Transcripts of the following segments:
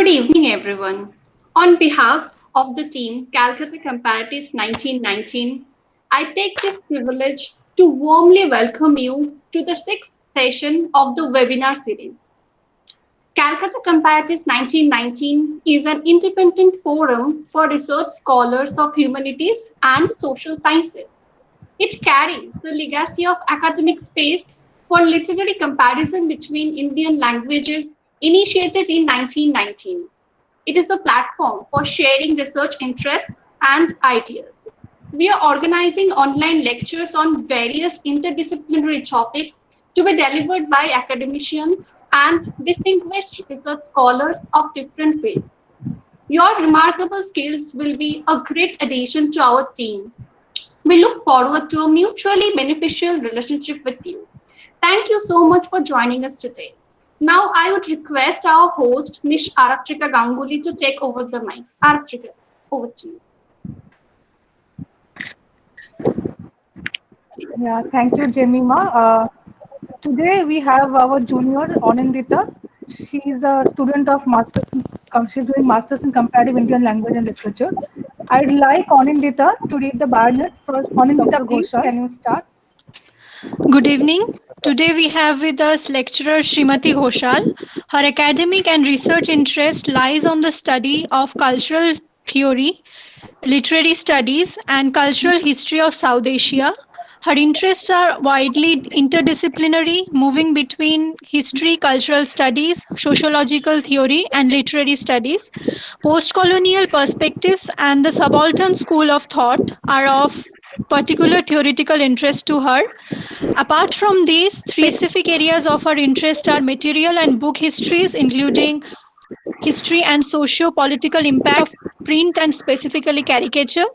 evening, everyone. On behalf of the team Calcutta Comparatists 1919, I take this privilege to warmly welcome you to the sixth session of the webinar series. Calcutta Comparatists 1919 is an independent forum for research scholars of humanities and social sciences. It carries the legacy of academic space for literary comparison between Indian languages initiated in 1919. It is a platform for sharing research interests and ideas. We are organizing online lectures on various interdisciplinary topics to be delivered by academicians and distinguished research scholars of different fields. Your remarkable skills will be a great addition to our team. We look forward to a mutually beneficial relationship with you. Thank you so much for joining us today. Now, I would request our host, Ms. Aratrika Ganguly, to take over the mic. Aratrika, over to you. Yeah, thank you, Jemima. Today we have our junior Anindita. She's a student of she's doing masters in comparative Indian language and literature. I'd like Anindita to read the biography first. Anindita, please, can you start? Good evening. Today we have with us lecturer Srimati Ghosal. Her academic and research interest lies on the study of cultural theory, literary studies, and cultural history of South Asia. Her interests are widely interdisciplinary, moving between history, cultural studies, sociological theory, and literary studies. Post-colonial perspectives and the subaltern school of thought are of particular theoretical interest to her. Apart from these, three specific areas of her interest are material and book histories, including history and socio-political impact of print and specifically caricature,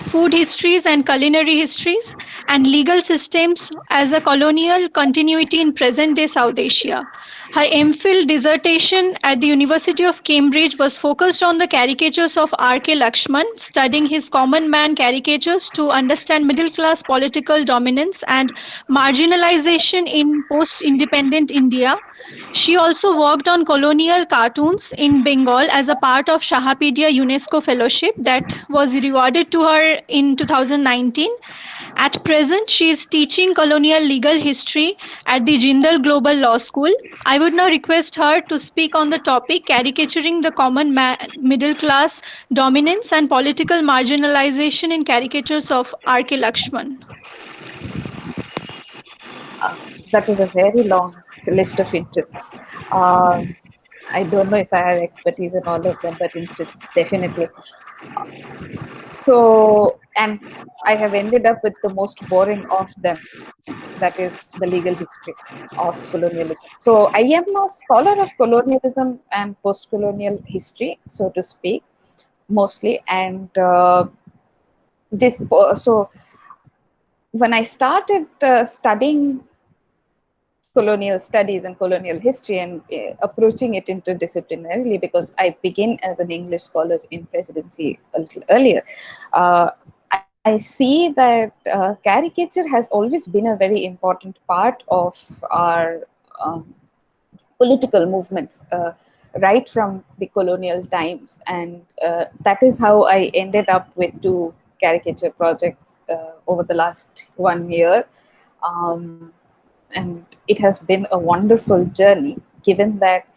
food histories and culinary histories, and legal systems as a colonial continuity in present-day South Asia. Her MPhil dissertation at the University of Cambridge was focused on the caricatures of R.K. Laxman, studying his common man caricatures to understand middle-class political dominance and marginalization in post-independent India. She also worked on colonial cartoons in Bengal as a part of Shahapedia UNESCO Fellowship that was rewarded to her in 2019. At present, she is teaching colonial legal history at the Jindal Global Law School. I would now request her to speak on the topic caricaturing the middle class dominance and political marginalization in caricatures of R.K. Lakshman. That was a very long list of interests. I don't know if I have expertise in all of them, but interest definitely. So, and I have ended up with the most boring of them, that is the legal history of colonialism. So, I am a scholar of colonialism and post-colonial history, so to speak, mostly. And so when I started studying colonial studies and colonial history and approaching it interdisciplinarily, because I began as an English scholar in presidency a little earlier, I see that caricature has always been a very important part of our political movements, right from the colonial times. And that is how I ended up with two caricature projects over the last 1 year. And it has been a wonderful journey, given that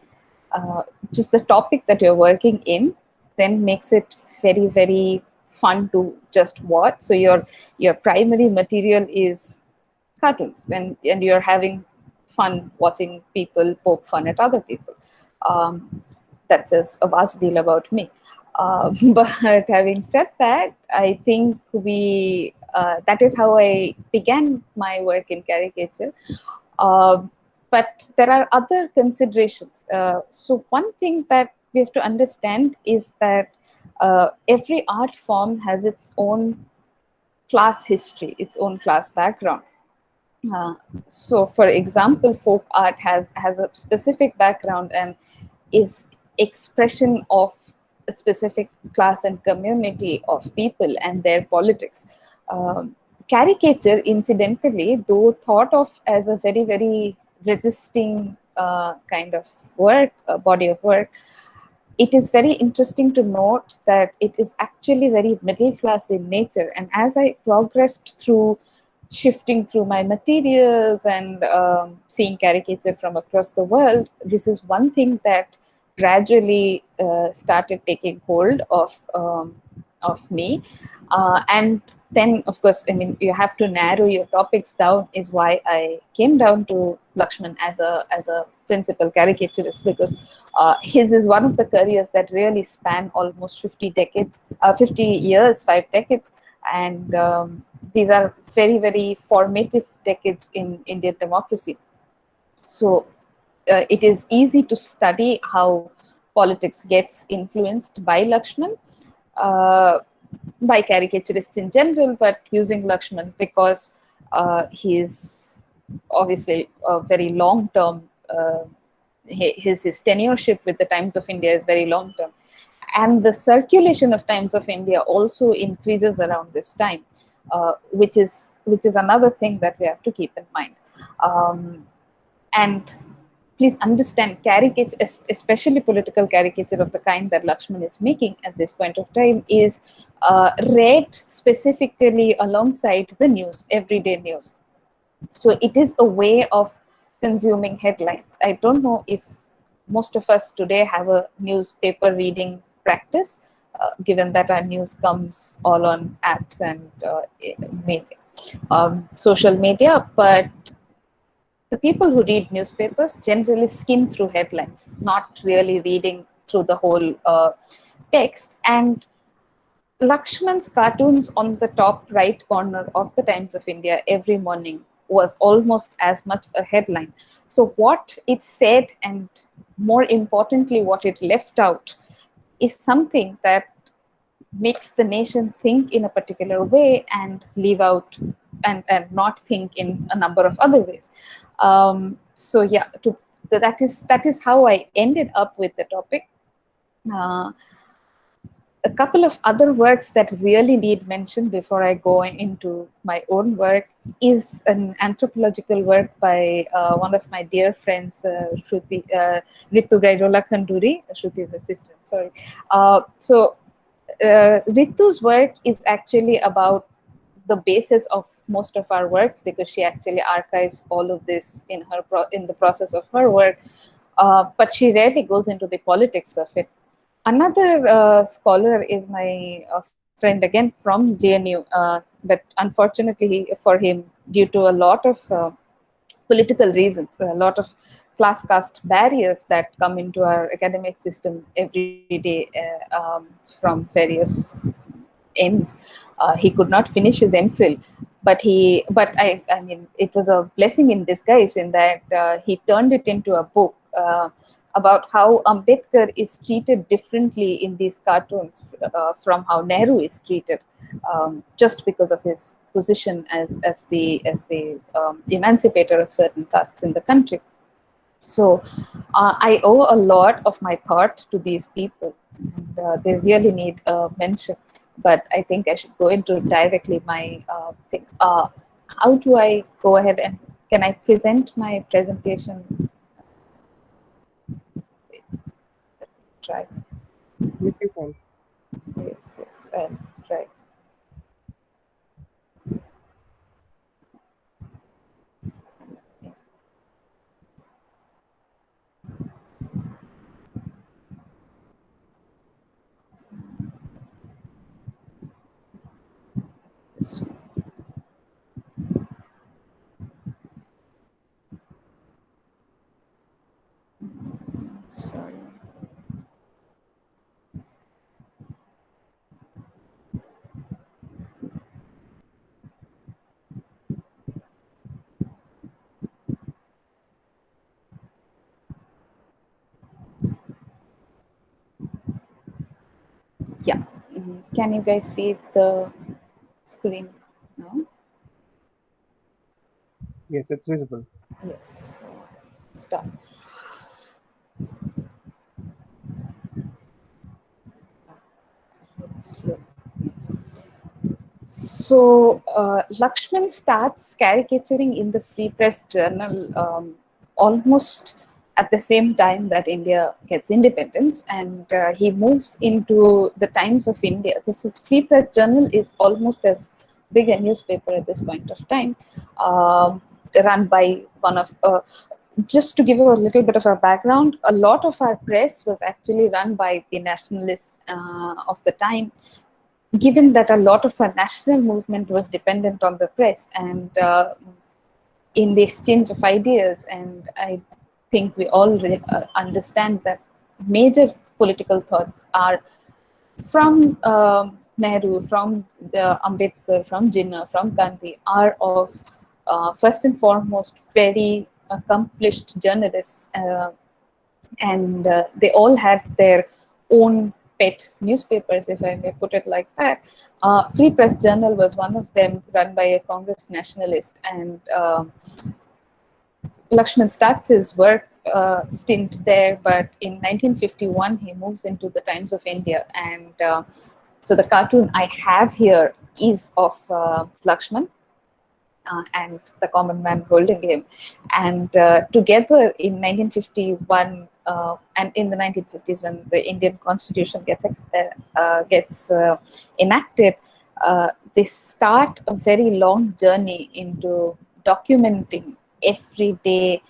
just the topic that you're working in then makes it very, very fun to just watch. So your primary material is cartoons, and you're having fun watching people poke fun at other people. That says a vast deal about me. But having said that, I think that is how I began my work in caricature. But there are other considerations. So one thing that we have to understand is that every art form has its own class history, its own class background. So for example, folk art has a specific background and is expression of a specific class and community of people and their politics. Caricature, incidentally, though thought of as a very, very resisting kind of work, body of work, it is very interesting to note that it is actually very middle class in nature. And as I progressed through shifting through my materials and seeing caricature from across the world, this is one thing that gradually started taking hold of me. And then, of course, I mean, you have to narrow your topics down. Is why I came down to Laxman as a principal caricaturist, because his is one of the careers that really span almost 50 decades, 50 years, 5 decades, and these are very, very formative decades in Indian democracy. So it is easy to study how politics gets influenced by Laxman, uh, by caricaturists in general, but using Laxman because he is obviously a very long term. His tenureship with the Times of India is very long term, and the circulation of Times of India also increases around this time, which is another thing that we have to keep in mind. And please understand, caricature, especially political caricature of the kind that Laxman is making at this point of time, is read specifically alongside the news, everyday news. So it is a way of consuming headlines. I don't know if most of us today have a newspaper reading practice, given that our news comes all on apps and social media. But the people who read newspapers generally skim through headlines, not really reading through the whole text. And Lakshman's cartoons on the top right corner of the Times of India every morning was almost as much a headline. So, what it said, and more importantly, what it left out, is something that makes the nation think in a particular way and leave out and not think in a number of other ways. So yeah, that is how I ended up with the topic. Uh, a couple of other works that really need mention before I go into my own work is an anthropological work by one of my dear friends, Ritu Gairola Khanduri, Shruti's assistant. Sorry. Ritu's work is actually about the basis of most of our works, because she actually archives all of this in the process of her work, but she rarely goes into the politics of it. Another scholar is my friend again from JNU, but unfortunately for him, due to a lot of political reasons, a lot of class caste barriers that come into our academic system every day from various ends. He could not finish his MPhil, but I mean, it was a blessing in disguise in that he turned it into a book about how Ambedkar is treated differently in these cartoons from how Nehru is treated, just because of his position as the emancipator of certain castes in the country. So I owe a lot of my thought to these people, and they really need mention. But I think I should go into directly my thing. How do I go ahead and can I present my presentation? Try. Yes, you can. Yes, yes, I'll try. This one. Sorry. Yeah. Can you guys see the screen now? Yes, it's visible. Yes. So, start. Slow. Yes. So Lakshman starts caricaturing in the Free Press Journal almost at the same time that India gets independence, and he moves into the Times of India. So Free Press Journal is almost as big a newspaper at this point of time, run by one of, just to give you a little bit of a background, a lot of our press was actually run by the nationalists of the time, given that a lot of our national movement was dependent on the press and in the exchange of ideas. And I think we all understand that major political thoughts are from Nehru, from Ambedkar, from Jinnah, from Gandhi, are of first and foremost very accomplished journalists, and they all had their own pet newspapers, if I may put it like that. Free Press Journal was one of them, run by a Congress nationalist, and Laxman starts his work stint there, but in 1951 he moves into the Times of India, and so the cartoon I have here is of Laxman and the common man holding him, and together in 1951 and in the 1950s, when the Indian Constitution gets enacted, they start a very long journey into documenting everyday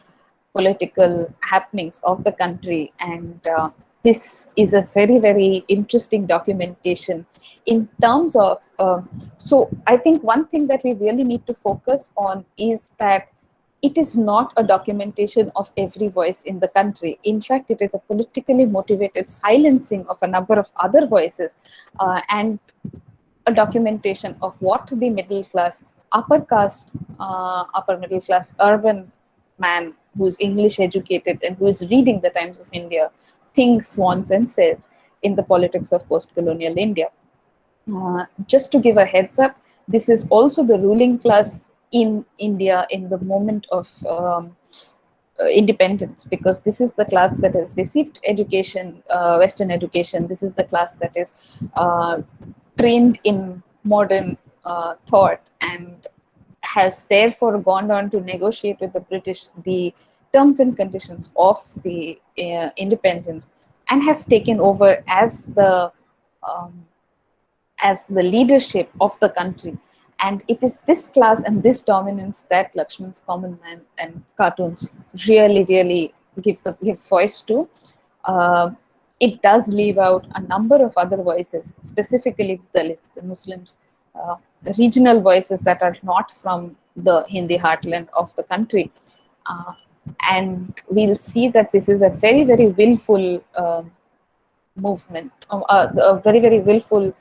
political happenings of the country, and this is a very, very interesting documentation in terms of so I think one thing that we really need to focus on is that it is not a documentation of every voice in the country. In fact, it is a politically motivated silencing of a number of other voices, and a documentation of what the middle class, upper caste, upper middle class urban man who is English educated and who is reading the Times of India thinks, wants, and says in the politics of post-colonial India. Just to give a heads up, this is also the ruling class in India in the moment of independence, because this is the class that has received education, Western education. This is the class that is trained in modern thought and has therefore gone on to negotiate with the British the terms and conditions of the independence, and has taken over um, as the leadership of the country. And it is this class and this dominance that Laxman's Common Man and cartoons really, really give voice to. It does leave out a number of other voices, specifically the Dalits, the Muslims, regional voices that are not from the Hindi heartland of the country. And we'll see that this is a very, very willful movement, a very, very willful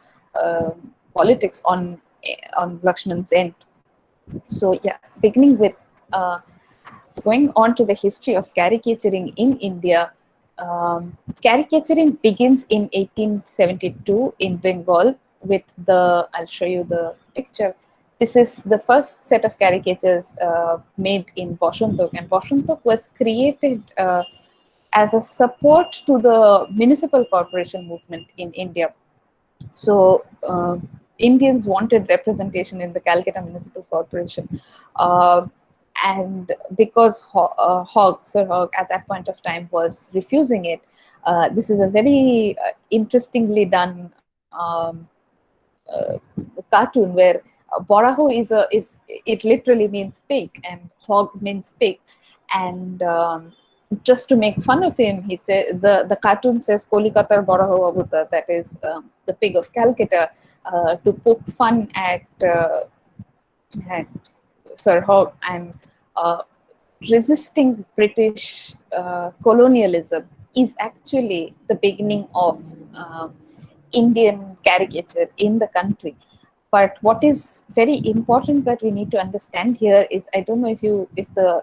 politics on Laxman's end. So yeah, beginning with going on to the history of caricaturing in India. Caricaturing begins in 1872 in Bengal with I'll show you the picture. This is the first set of caricatures made in Boshantok, and Boshantok was created as a support to the municipal corporation movement in India. So Indians wanted representation in the Calcutta Municipal Corporation, and because Sir Hogg at that point of time was refusing it, this is a very interestingly done cartoon where Boraho is it literally means pig and Hogg means pig, and just to make fun of him, he said the cartoon says Kolikatar Boraho Abuta, that is the pig of Calcutta, to poke fun at Sir Hogg, and resisting British colonialism is actually the beginning of Indian caricature in the country. But what is very important that we need to understand here is, I don't know if the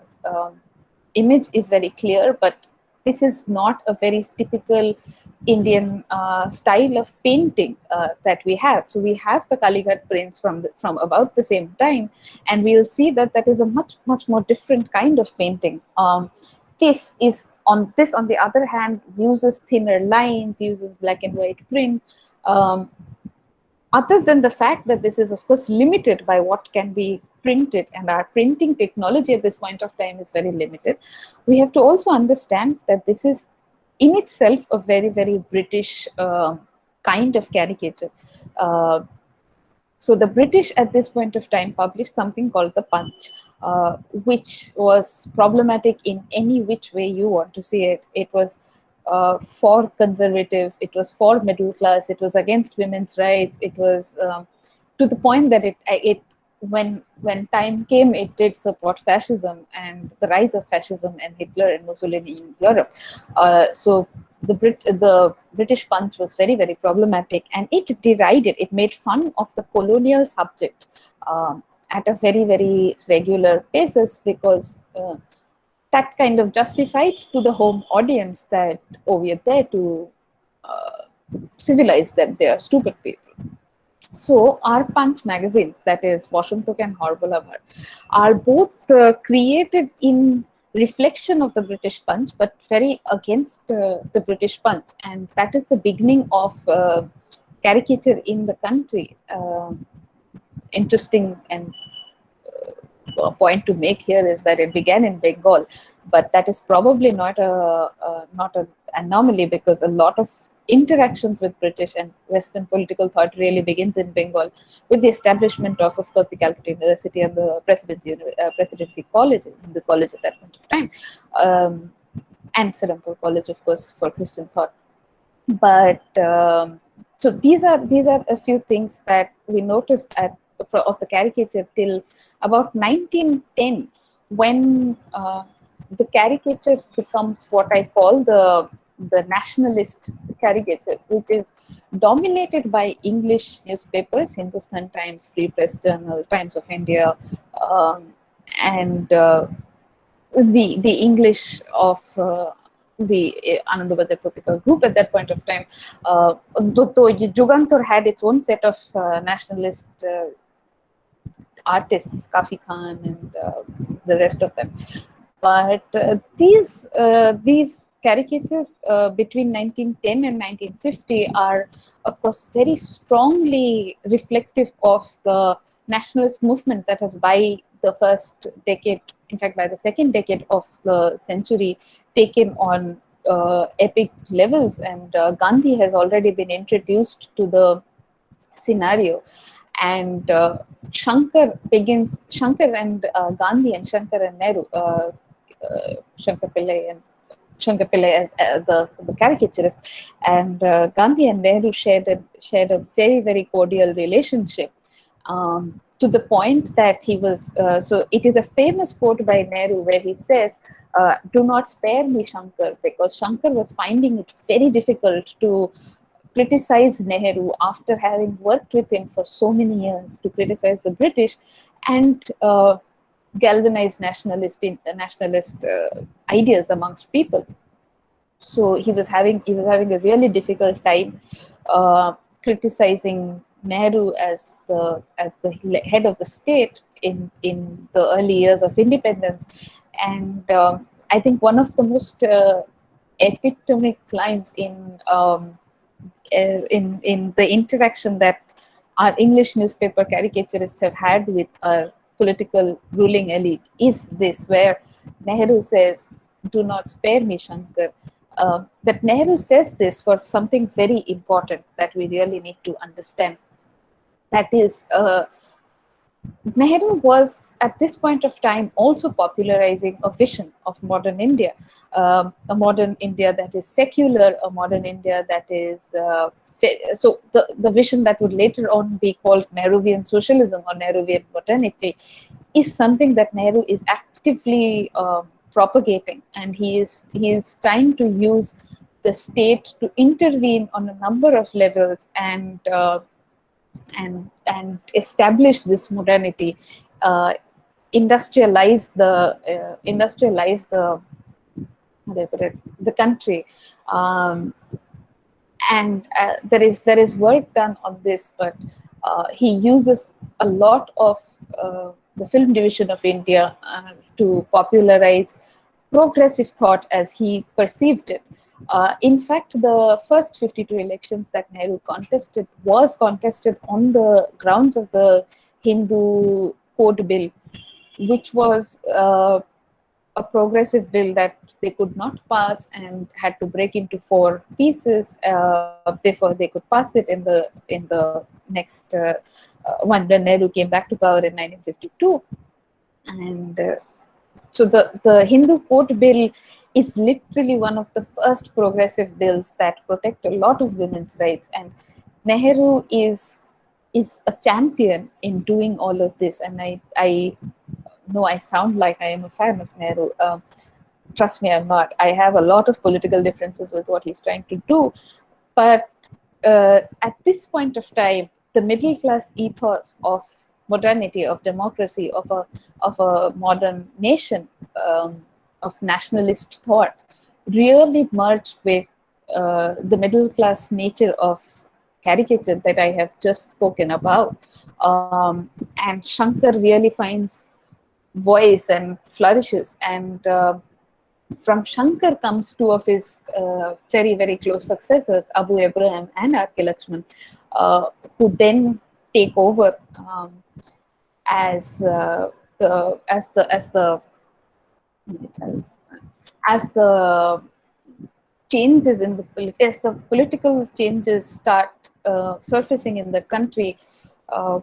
image is very clear, but this is not a very typical Indian style of painting that we have. So we have the Kalighat prints from about the same time, and we'll see that that is a much more different kind of painting. This on the other hand uses thinner lines, uses black and white print. other than the fact that this is of course limited by what can be printed, and our printing technology at this point of time is very limited, we have to also understand that this is in itself a very, very British kind of caricature. Uh, so the British at this point of time published something called the Punch, which was problematic in any which way you want to see it. It was for conservatives, it was for middle class, it was against women's rights, it was to the point that it when time came, it did support fascism and the rise of fascism and Hitler and Mussolini in Europe. So the British Punch was very, very problematic, and it derided, it made fun of the colonial subject at a very, very regular basis, because that kind of justified to the home audience that, oh, we are there to civilize them, they are stupid people. So our Punch magazines, that is Washantok and Horbolamar, are both created in reflection of the British Punch, but very against the British Punch. And that is the beginning of caricature in the country. Interesting and point to make here is that it began in Bengal, but that is probably not an anomaly, because a lot of interactions with British and Western political thought really begins in Bengal with the establishment of course, the Calcutta University and the Presidency College, the college at that point of time, and Serampur College, of course, for Christian thought. But so these are a few things that we noticed of the caricature till about 1910, when the caricature becomes what I call the nationalist caricature, which is dominated by English newspapers, Hindustan Times, Free Press Journal, Times of India, and the English of the Anandabadar political group at that point of time. Though Jugantar had its own set of nationalist artists, Kafi Khan and the rest of them. But these caricatures between 1910 and 1950 are, of course, very strongly reflective of the nationalist movement that has, by the first decade, in fact, by the second decade of the century, taken on epic levels. And Gandhi has already been introduced to the scenario. And Shankar and Gandhi and Shankar and Nehru, Shankar Pillai as the caricaturist, and Gandhi and Nehru shared a very, very cordial relationship, to the point that he was, so it is a famous quote by Nehru where he says, do not spare me, Shankar, because Shankar was finding it very difficult to criticize Nehru after having worked with him for so many years, to criticize the British and galvanize nationalist ideas amongst people. So he was having a really difficult time criticizing Nehru as the head of the state in the early years of independence. And I think one of the most epitomic lines in the interaction that our English newspaper caricaturists have had with our political ruling elite is this, where Nehru says, do not spare me, Shankar. That Nehru says this for something very important that we really need to understand. That is, Nehru was at this point of time also popularizing a vision of modern India, a modern India that is secular, a modern India that is so the vision that would later on be called Nehruvian socialism or Nehruvian modernity is something that Nehru is actively propagating, and he is trying to use the state to intervene on a number of levels and establish this modernity, industrialize the how do I put it, the country, and there is work done on this, but he uses a lot of the film division of India to popularize progressive thought as he perceived it. In fact, the first 52 elections that Nehru contested was contested on the grounds of the Hindu Code Bill, which was a progressive bill that they could not pass and had to break into four pieces before they could pass it in the next one when Nehru came back to power in 1952. And so the Hindu Code Bill is literally one of the first progressive bills that protect a lot of women's rights, and Nehru is a champion in doing all of this. And I know I sound like I am a fan of Nehru. Trust me, I'm not. I have a lot of political differences with what he's trying to do, but at this point of time, the middle class ethos of modernity, of democracy, of a modern nation, of nationalist thought, really merged with the middle class nature of caricature that I have just spoken about. And Shankar really finds voice and flourishes. And from Shankar comes two of his very, very close successors, Abu Ibrahim and R.K. Laxman, who then take over as the changes in as the political changes start surfacing in the country.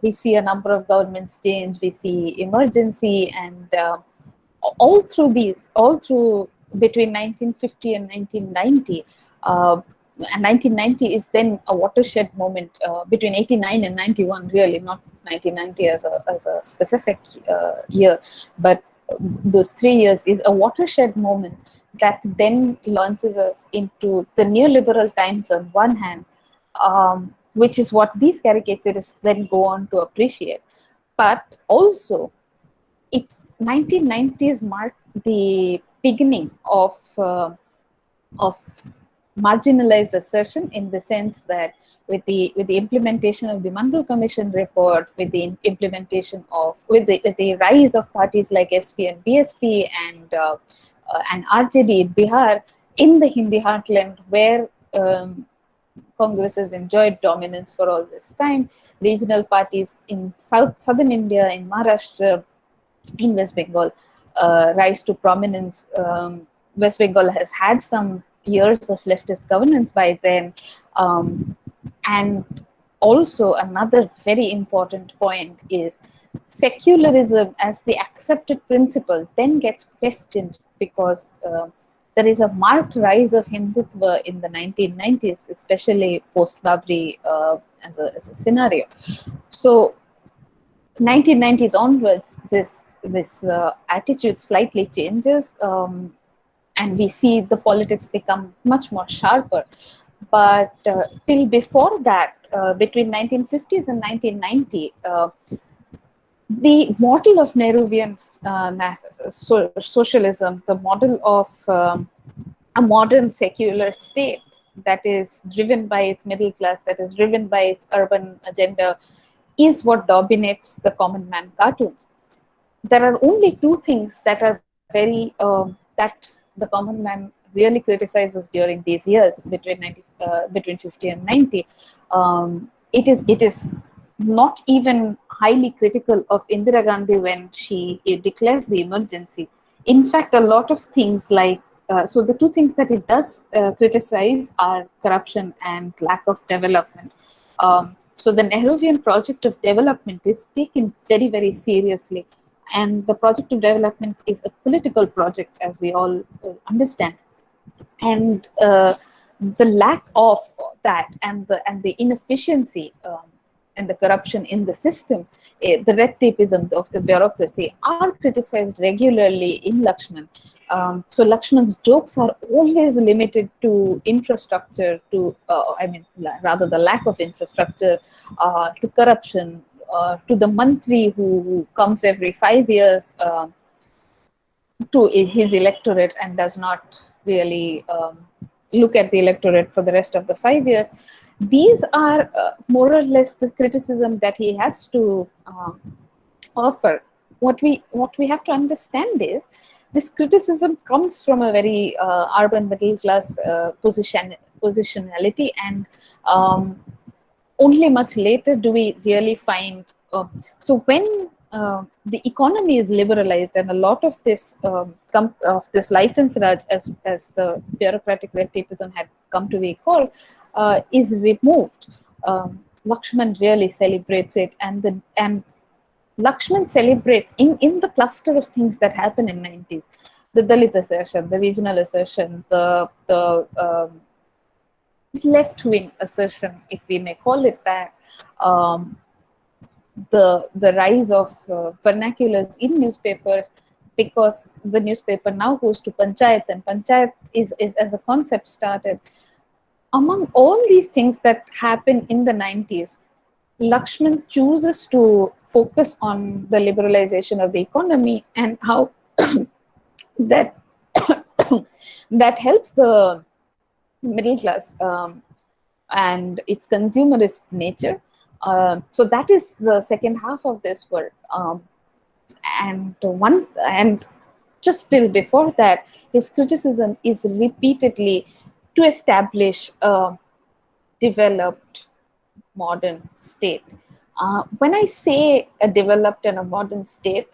We see a number of governments change. We see emergency, and all through between 1950 and 1990. And 1990 is then a watershed moment between 89 and 91, really, not 1990 as a specific year, but those 3 years is a watershed moment that then launches us into the neoliberal times on one hand, which is what these caricaturists then go on to appreciate. But also, 1990s marked the beginning of marginalized assertion, in the sense that with the implementation of the Mandal Commission report, with the implementation of with the rise of parties like SP and BSP and RJD in Bihar, in the Hindi heartland, where Congress has enjoyed dominance for all this time, regional parties in southern India, in Maharashtra, in West Bengal, rise to prominence. West Bengal has had some years of leftist governance by then. And also, another very important point is secularism as the accepted principle then gets questioned, because there is a marked rise of Hindutva in the 1990s, especially post-Babri as a scenario. So 1990s onwards, this attitude slightly changes, and we see the politics become much more sharper. But till before that, between 1950s and 1990, the model of Nehruvian socialism, the model of a modern secular state that is driven by its middle class, that is driven by its urban agenda, is what dominates the common man cartoons. There are only two things that are very that the common man really criticizes during these years between 50 and 90. It is not even highly critical of Indira Gandhi when she declares the emergency. In fact, a lot of things like so the two things that it does criticize are corruption and lack of development. So the Nehruvian project of development is taken very, very seriously. And the project of development is a political project, as we all understand. And the lack of that, and the inefficiency and the corruption in the system, the red tapeism of the bureaucracy, are criticized regularly in Laxman. So Laxman's jokes are always limited to infrastructure, to rather the lack of infrastructure, to corruption, to the mantri who comes every 5 years to his electorate and does not really look at the electorate for the rest of the 5 years. These are more or less the criticism that he has to offer. What we have to understand is this criticism comes from a very urban middle class positionality, and um, only much later do we really find. So when the economy is liberalized and a lot of this of this license raj, as the bureaucratic red tapeism had come to be called, is removed, Lakshman really celebrates it, and Lakshman celebrates in the cluster of things that happen in 90s, the Dalit assertion, the regional assertion, the left wing assertion, if we may call it that, um, the rise of vernaculars in newspapers, because the newspaper now goes to panchayats, and panchayat is as a concept started. Among all these things that happen in the 90s, Lakshman chooses to focus on the liberalization of the economy and how that that helps the middle class and its consumerist nature. So that is the second half of this work. And just still before that, his criticism is repeatedly to establish a developed modern state. When I say a developed and a modern state,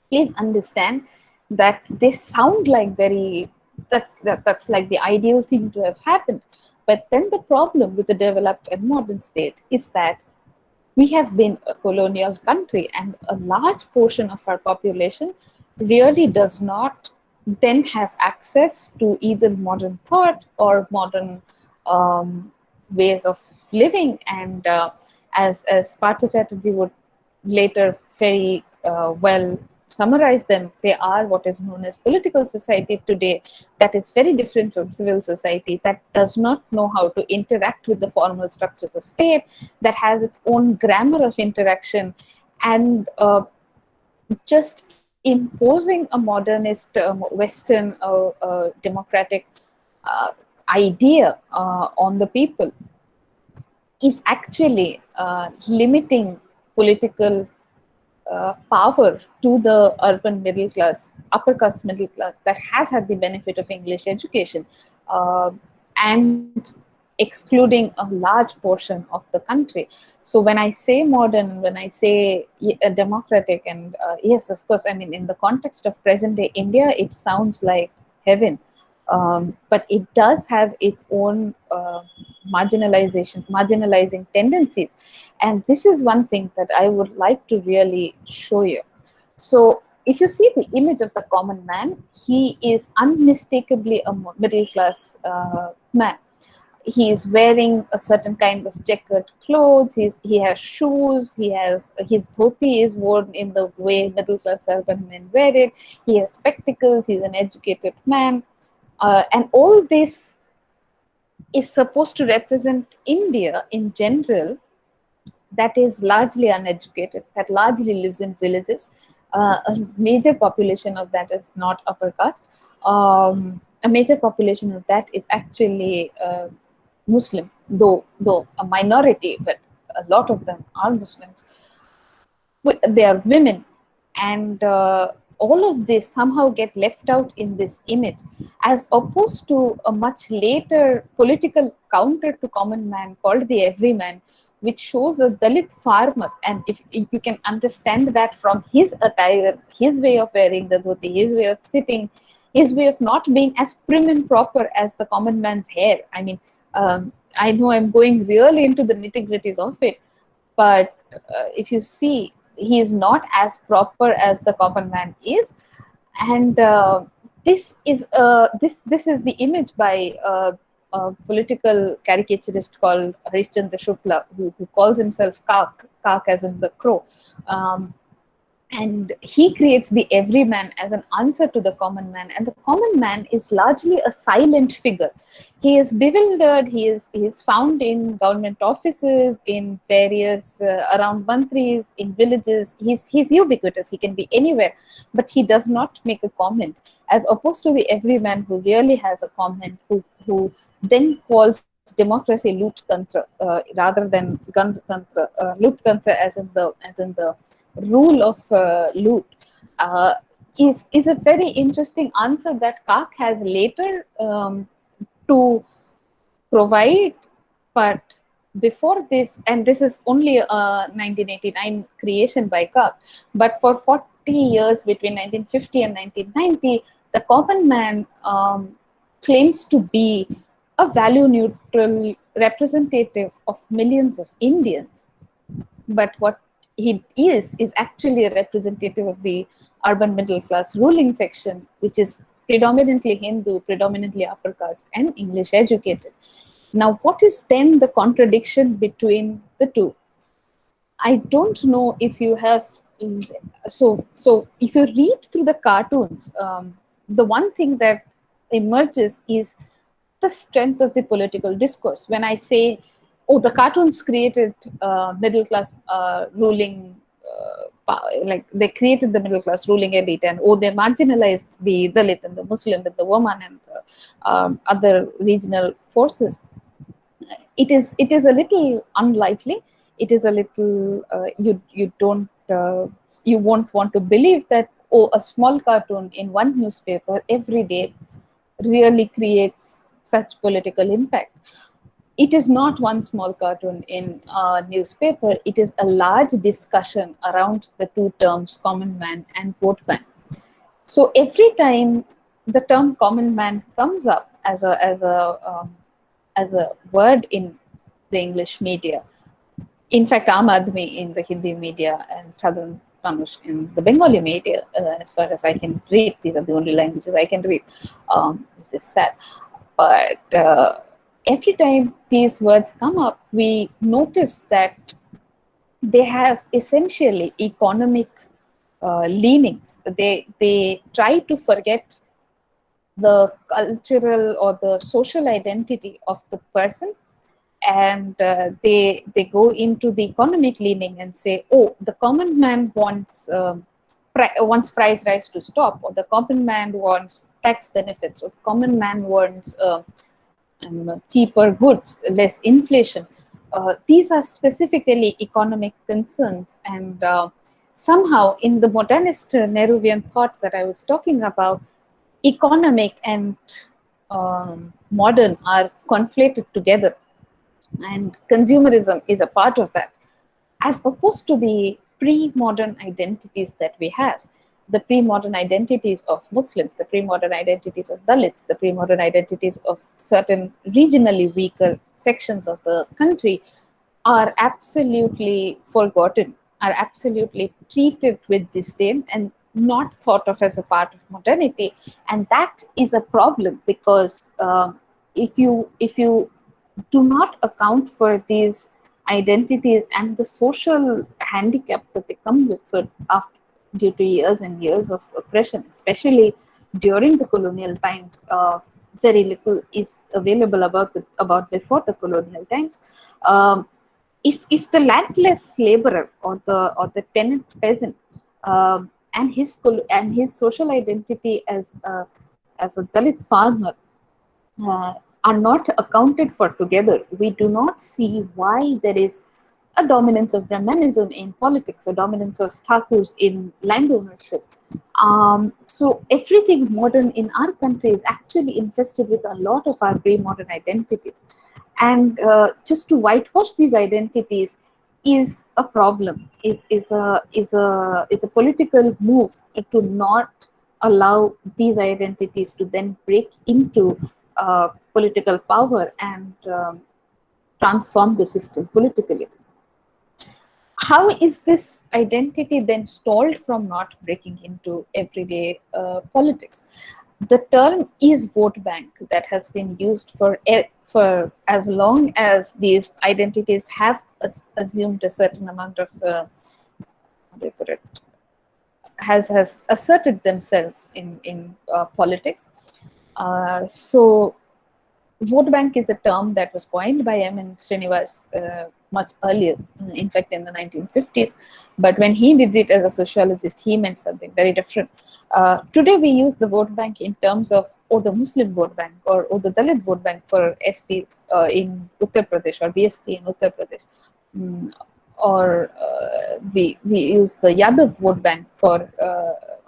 please understand that they sound like that's like the ideal thing to have happened. But then the problem with the developed and modern state is that we have been a colonial country, and a large portion of our population really does not then have access to either modern thought or modern ways of living. And as Partha Chatterjee would later very well summarize them, they are what is known as political society today, that is very different from civil society, that does not know how to interact with the formal structures of state, that has its own grammar of interaction, and just imposing a modernist Western democratic idea on the people is actually limiting political power to the urban middle class, upper caste middle class that has had the benefit of English education, and excluding a large portion of the country. So when I say modern, when I say democratic, and yes, of course, I mean, in the context of present day India, it sounds like heaven. But it does have its own marginalizing tendencies. And this is one thing that I would like to really show you. So if you see the image of the common man, he is unmistakably a middle class man. He is wearing a certain kind of checkered clothes. He has shoes. He has his dhoti is worn in the way middle class urban men wear it. He has spectacles. He's an educated man, and all this is supposed to represent India in general, that is largely uneducated, that largely lives in villages. A major population of that is not upper caste. A major population of that is actually Muslim, though a minority, but a lot of them are Muslims. They are women, and all of this somehow get left out in this image, as opposed to a much later political counter to common man called the everyman, which shows a Dalit farmer. And if you can understand that from his attire, his way of wearing the dhoti, his way of sitting, his way of not being as prim and proper as the common man's hair. I mean, I know I'm going really into the nitty-gritties of it, but if you see, he is not as proper as the common man is. And this is the image by a political caricaturist called Harishchandra Shukla, who calls himself Kak as in the crow. And he creates the everyman as an answer to the common man. And the common man is largely a silent figure. He is bewildered. He is found in government offices, in various around mantris, in villages. He's ubiquitous. He can be anywhere, but he does not make a comment. As opposed to the everyman who really has a comment, who then calls democracy loot tantra rather than gun tantra, loot tantra as in the rule of loot. is a very interesting answer that Kak has later to provide. But before this, and this is only a 1989 creation by Kak, but for 40 years between 1950 and 1990, the common man claims to be a value neutral representative of millions of Indians. But what he is actually a representative of the urban middle class ruling section, which is predominantly Hindu, predominantly upper caste, and English educated. Now, what is then the contradiction between the two? I don't know if you have. So if you read through the cartoons, the one thing that emerges is the strength of the political discourse. When I say, oh, the cartoons created middle class ruling, like they created the middle class ruling elite, and oh, they marginalized the Dalit and the Muslim and the woman and the other regional forces. It is a little unlikely. It is a little you don't you won't want to believe that, oh, a small cartoon in one newspaper every day really creates such political impact. It is not one small cartoon in a newspaper. It is a large discussion around the two terms common man and vote bank. So every time the term common man comes up as a word in the English media, in fact, Aam Aadmi in the Hindi media and Southern Tanush in the Bengali media, as far as I can read, these are the only languages I can read, which is sad. But every time these words come up, we notice that they have essentially economic leanings. They try to forget the cultural or the social identity of the person, and they go into the economic leaning and say, oh, the common man wants price rise to stop, or the common man wants tax benefits, or the common man wants cheaper goods, less inflation. These are specifically economic concerns, and somehow in the modernist Nehruvian thought that I was talking about, economic and modern are conflated together, and consumerism is a part of that, as opposed to the pre-modern identities that we have. The pre-modern identities of Muslims, the pre-modern identities of Dalits, the pre-modern identities of certain regionally weaker sections of the country are absolutely forgotten, are absolutely treated with disdain and not thought of as a part of modernity. And that is a problem, because if you do not account for these identities and the social handicap that they come with, so after, due to years and years of oppression, especially during the colonial times, very little is available about before the colonial times. If the landless laborer or the tenant peasant and his social identity as a Dalit farmer are not accounted for together, we do not see why there is a dominance of Brahmanism in politics, a dominance of Thakurs in land ownership. So everything modern in our country is actually infested with a lot of our pre-modern identities. And just to whitewash these identities is a problem, is a political move to not allow these identities to then break into political power and transform the system politically. How is this identity then stalled from not breaking into everyday politics? The term is vote bank that has been used for as long as these identities have assumed a certain amount of how do you put it, has asserted themselves in politics. So vote bank is a term that was coined by M. Srinivas much earlier, in fact in the 1950s. But when he did it as a sociologist, he meant something very different. Today we use the vote bank in terms of, oh, the Muslim vote bank, or the Dalit vote bank for SP in Uttar Pradesh, or BSP in Uttar Pradesh. Or we use the Yadav vote bank for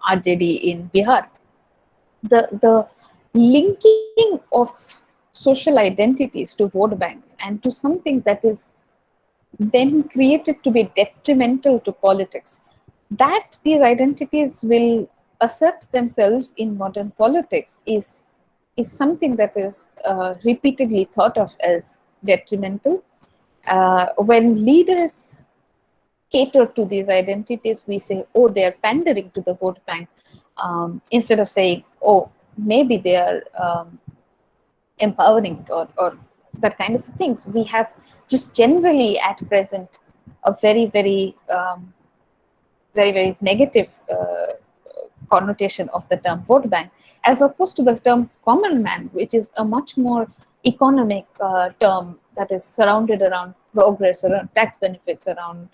RJD in Bihar. The linking of social identities to vote banks and to something that is then created to be detrimental to politics, that these identities will assert themselves in modern politics is something that is repeatedly thought of as detrimental. When leaders cater to these identities, we say, oh, they are pandering to the vote bank, instead of saying, oh, maybe they are empowering or that kind of things. We have just generally at present a very negative connotation of the term vote bank, as opposed to the term common man, which is a much more economic term that is surrounded around progress, around tax benefits, around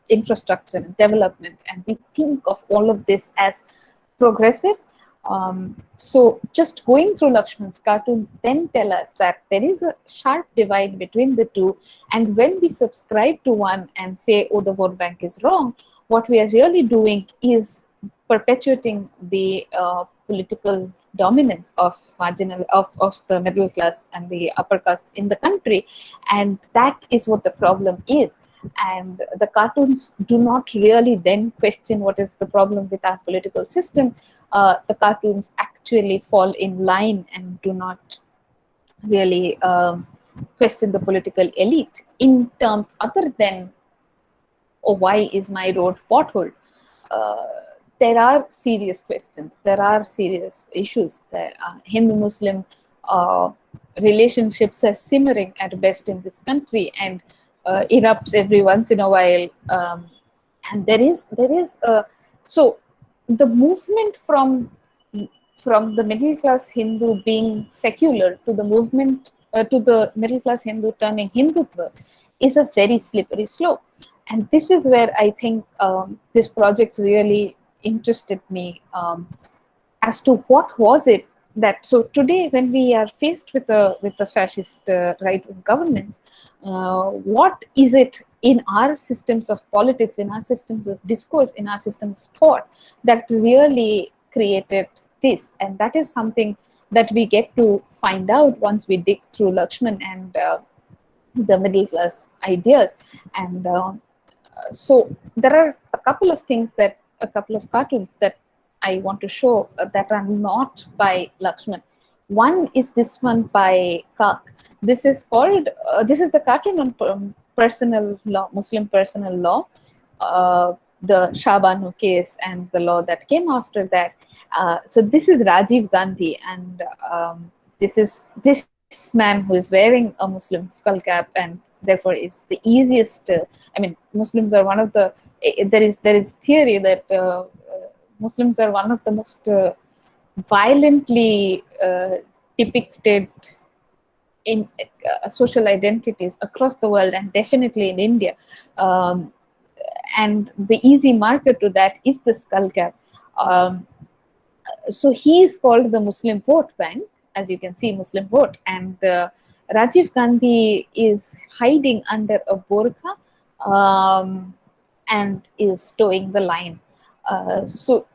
infrastructure and development. And we think of all of this as progressive. So just going through Laxman's cartoons then tell us that there is a sharp divide between the two. And when we subscribe to one and say, oh, the vote bank is wrong, what we are really doing is perpetuating the political dominance of the middle class and the upper caste in the country. And that is what the problem is. And the cartoons do not really then question what is the problem with our political system. The cartoons actually fall in line and do not really question the political elite in terms other than, oh, why is my road potholed? There are serious questions. There are serious issues. There are Hindu-Muslim relationships are simmering at best in this country and erupts every once in a while. And there is so the movement from the middle class Hindu being secular to the movement to the middle class Hindu turning Hindutva is a very slippery slope. And this is where I think this project really interested me, as to what was it that, so today when we are faced with a fascist right-wing governments, what is it in our systems of politics, in our systems of discourse, in our system of thought that really created this? And that is something that we get to find out once we dig through Laxman and the middle class ideas. And so there are a couple of cartoons that I want to show that are not by Laxman. One is this one by Kak. This is called, this is the cartoon on personal law, Muslim personal law, the Shabanu case and the law that came after that. So this is Rajiv Gandhi, and this man who is wearing a Muslim skull cap, and therefore is the easiest. I mean, Muslims are one of the. There is theory that Muslims are one of the most violently depicted in social identities across the world, and definitely in India. And the easy marker to that is the skull cap. So he is called the Muslim vote bank, as you can see, Muslim vote. And Rajiv Gandhi is hiding under a burqa and is towing the line. So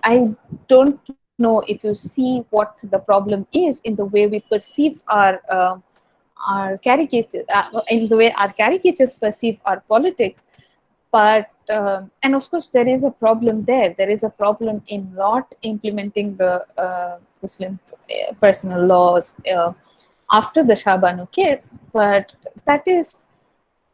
I don't know if you see what the problem is in the way we perceive our caricatures, in the way our caricatures perceive our politics. But and of course there is a problem there. There is a problem in not implementing the Muslim personal laws after the Shabanu case. But that is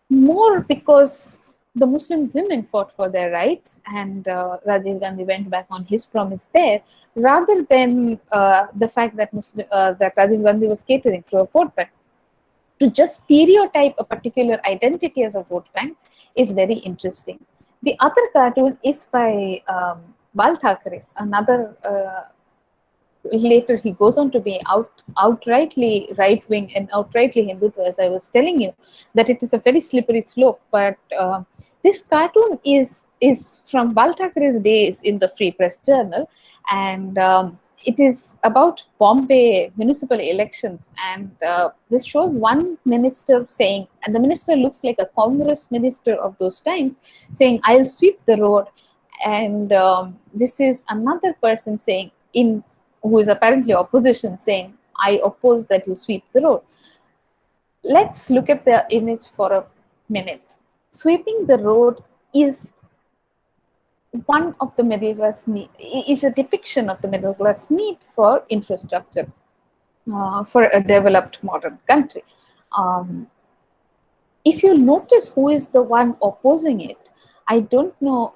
more because the Muslim women fought for their rights, and Rajiv Gandhi went back on his promise there, rather than the fact that that Rajiv Gandhi was catering to a vote bank. To just stereotype a particular identity as a vote bank is very interesting. The other cartoon is by Bal Thackeray, another. Later, he goes on to be outrightly right-wing and outrightly Hindutva, as I was telling you, that it is a very slippery slope. But this cartoon is from Bal Thackeray's days in the Free Press Journal, and it is about Bombay municipal elections. And this shows one minister saying, and the minister looks like a Congress minister of those times, saying, "I'll sweep the road." And this is another person saying, in who is apparently opposition, saying, I oppose that you sweep the road. Let's look at the image for a minute. Sweeping the road is one of the middle class need, is a depiction of the middle class need for infrastructure for a developed modern country. If you notice who is the one opposing it, I don't know,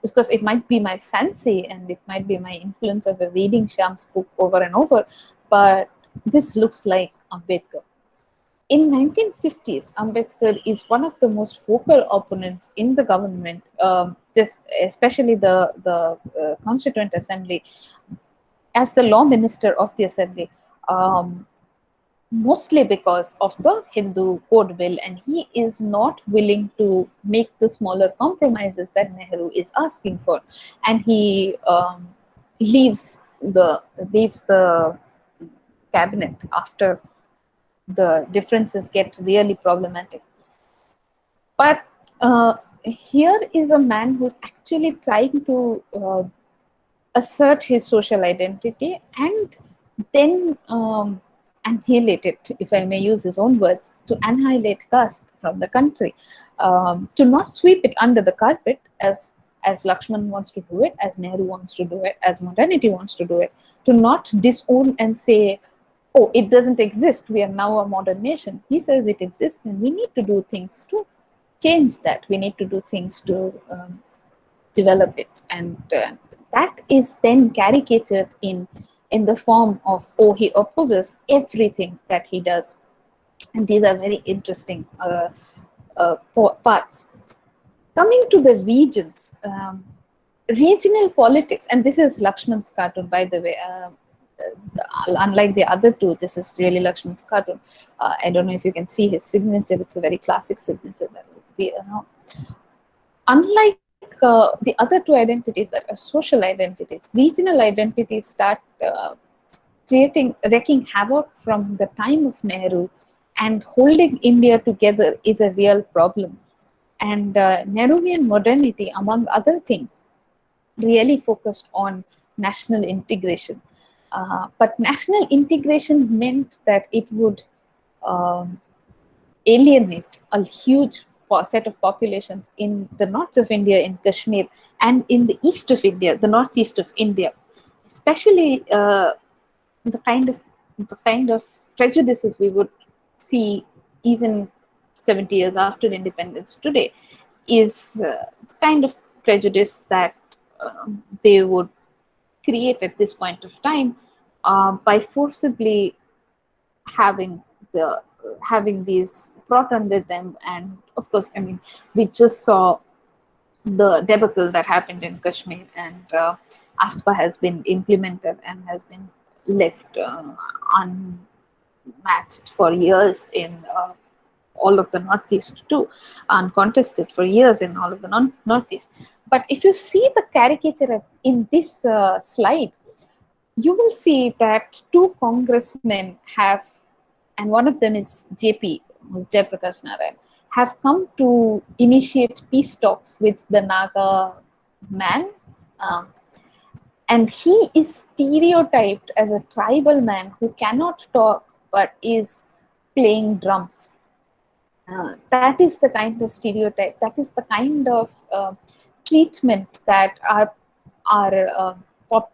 because it might be my fancy and it might be my influence of reading Shyam's book over and over, but this looks like Ambedkar. In 1950s, Ambedkar is one of the most vocal opponents in the government, especially the Constituent Assembly, as the law minister of the assembly. Mostly because of the Hindu code bill, and he is not willing to make the smaller compromises that Nehru is asking for, and he leaves the cabinet after the differences get really problematic. But here is a man who's actually trying to assert his social identity and then annihilate it, if I may use his own words, to annihilate caste from the country, to not sweep it under the carpet as Laxman wants to do it, as Nehru wants to do it, as modernity wants to do it, to not disown and say, oh, it doesn't exist, we are now a modern nation. He says it exists and we need to do things to change that. We need to do things to develop it, and that is then caricatured in the form of, oh, he opposes everything that he does. And these are very interesting parts. Coming to the regions, regional politics, and this is Laxman's cartoon, by the way. Unlike the other two, this is really Laxman's cartoon. I don't know if you can see his signature. It's a very classic signature. That would be, unlike the other two identities that are social identities, regional identities start wreaking havoc from the time of Nehru, and holding India together is a real problem. And Nehruvian modernity, among other things, really focused on national integration. But national integration meant that it would alienate a huge set of populations in the north of India, in Kashmir, and in the east of India, the northeast of India, especially the kind of prejudices we would see even 70 years after independence today is the kind of prejudice that they would create at this point of time by forcibly having these brought under them. And of course, I mean, we just saw the debacle that happened in Kashmir, and ASPA has been implemented and has been left unmatched for years in all of the Northeast too, uncontested for years in all of the Northeast. But if you see the caricature in this slide, you will see that two congressmen have, and one of them is JP, who's Jayaprakash Narayan, have come to initiate peace talks with the Naga man. And he is stereotyped as a tribal man who cannot talk but is playing drums. That is the kind of stereotype, that is the kind of treatment that our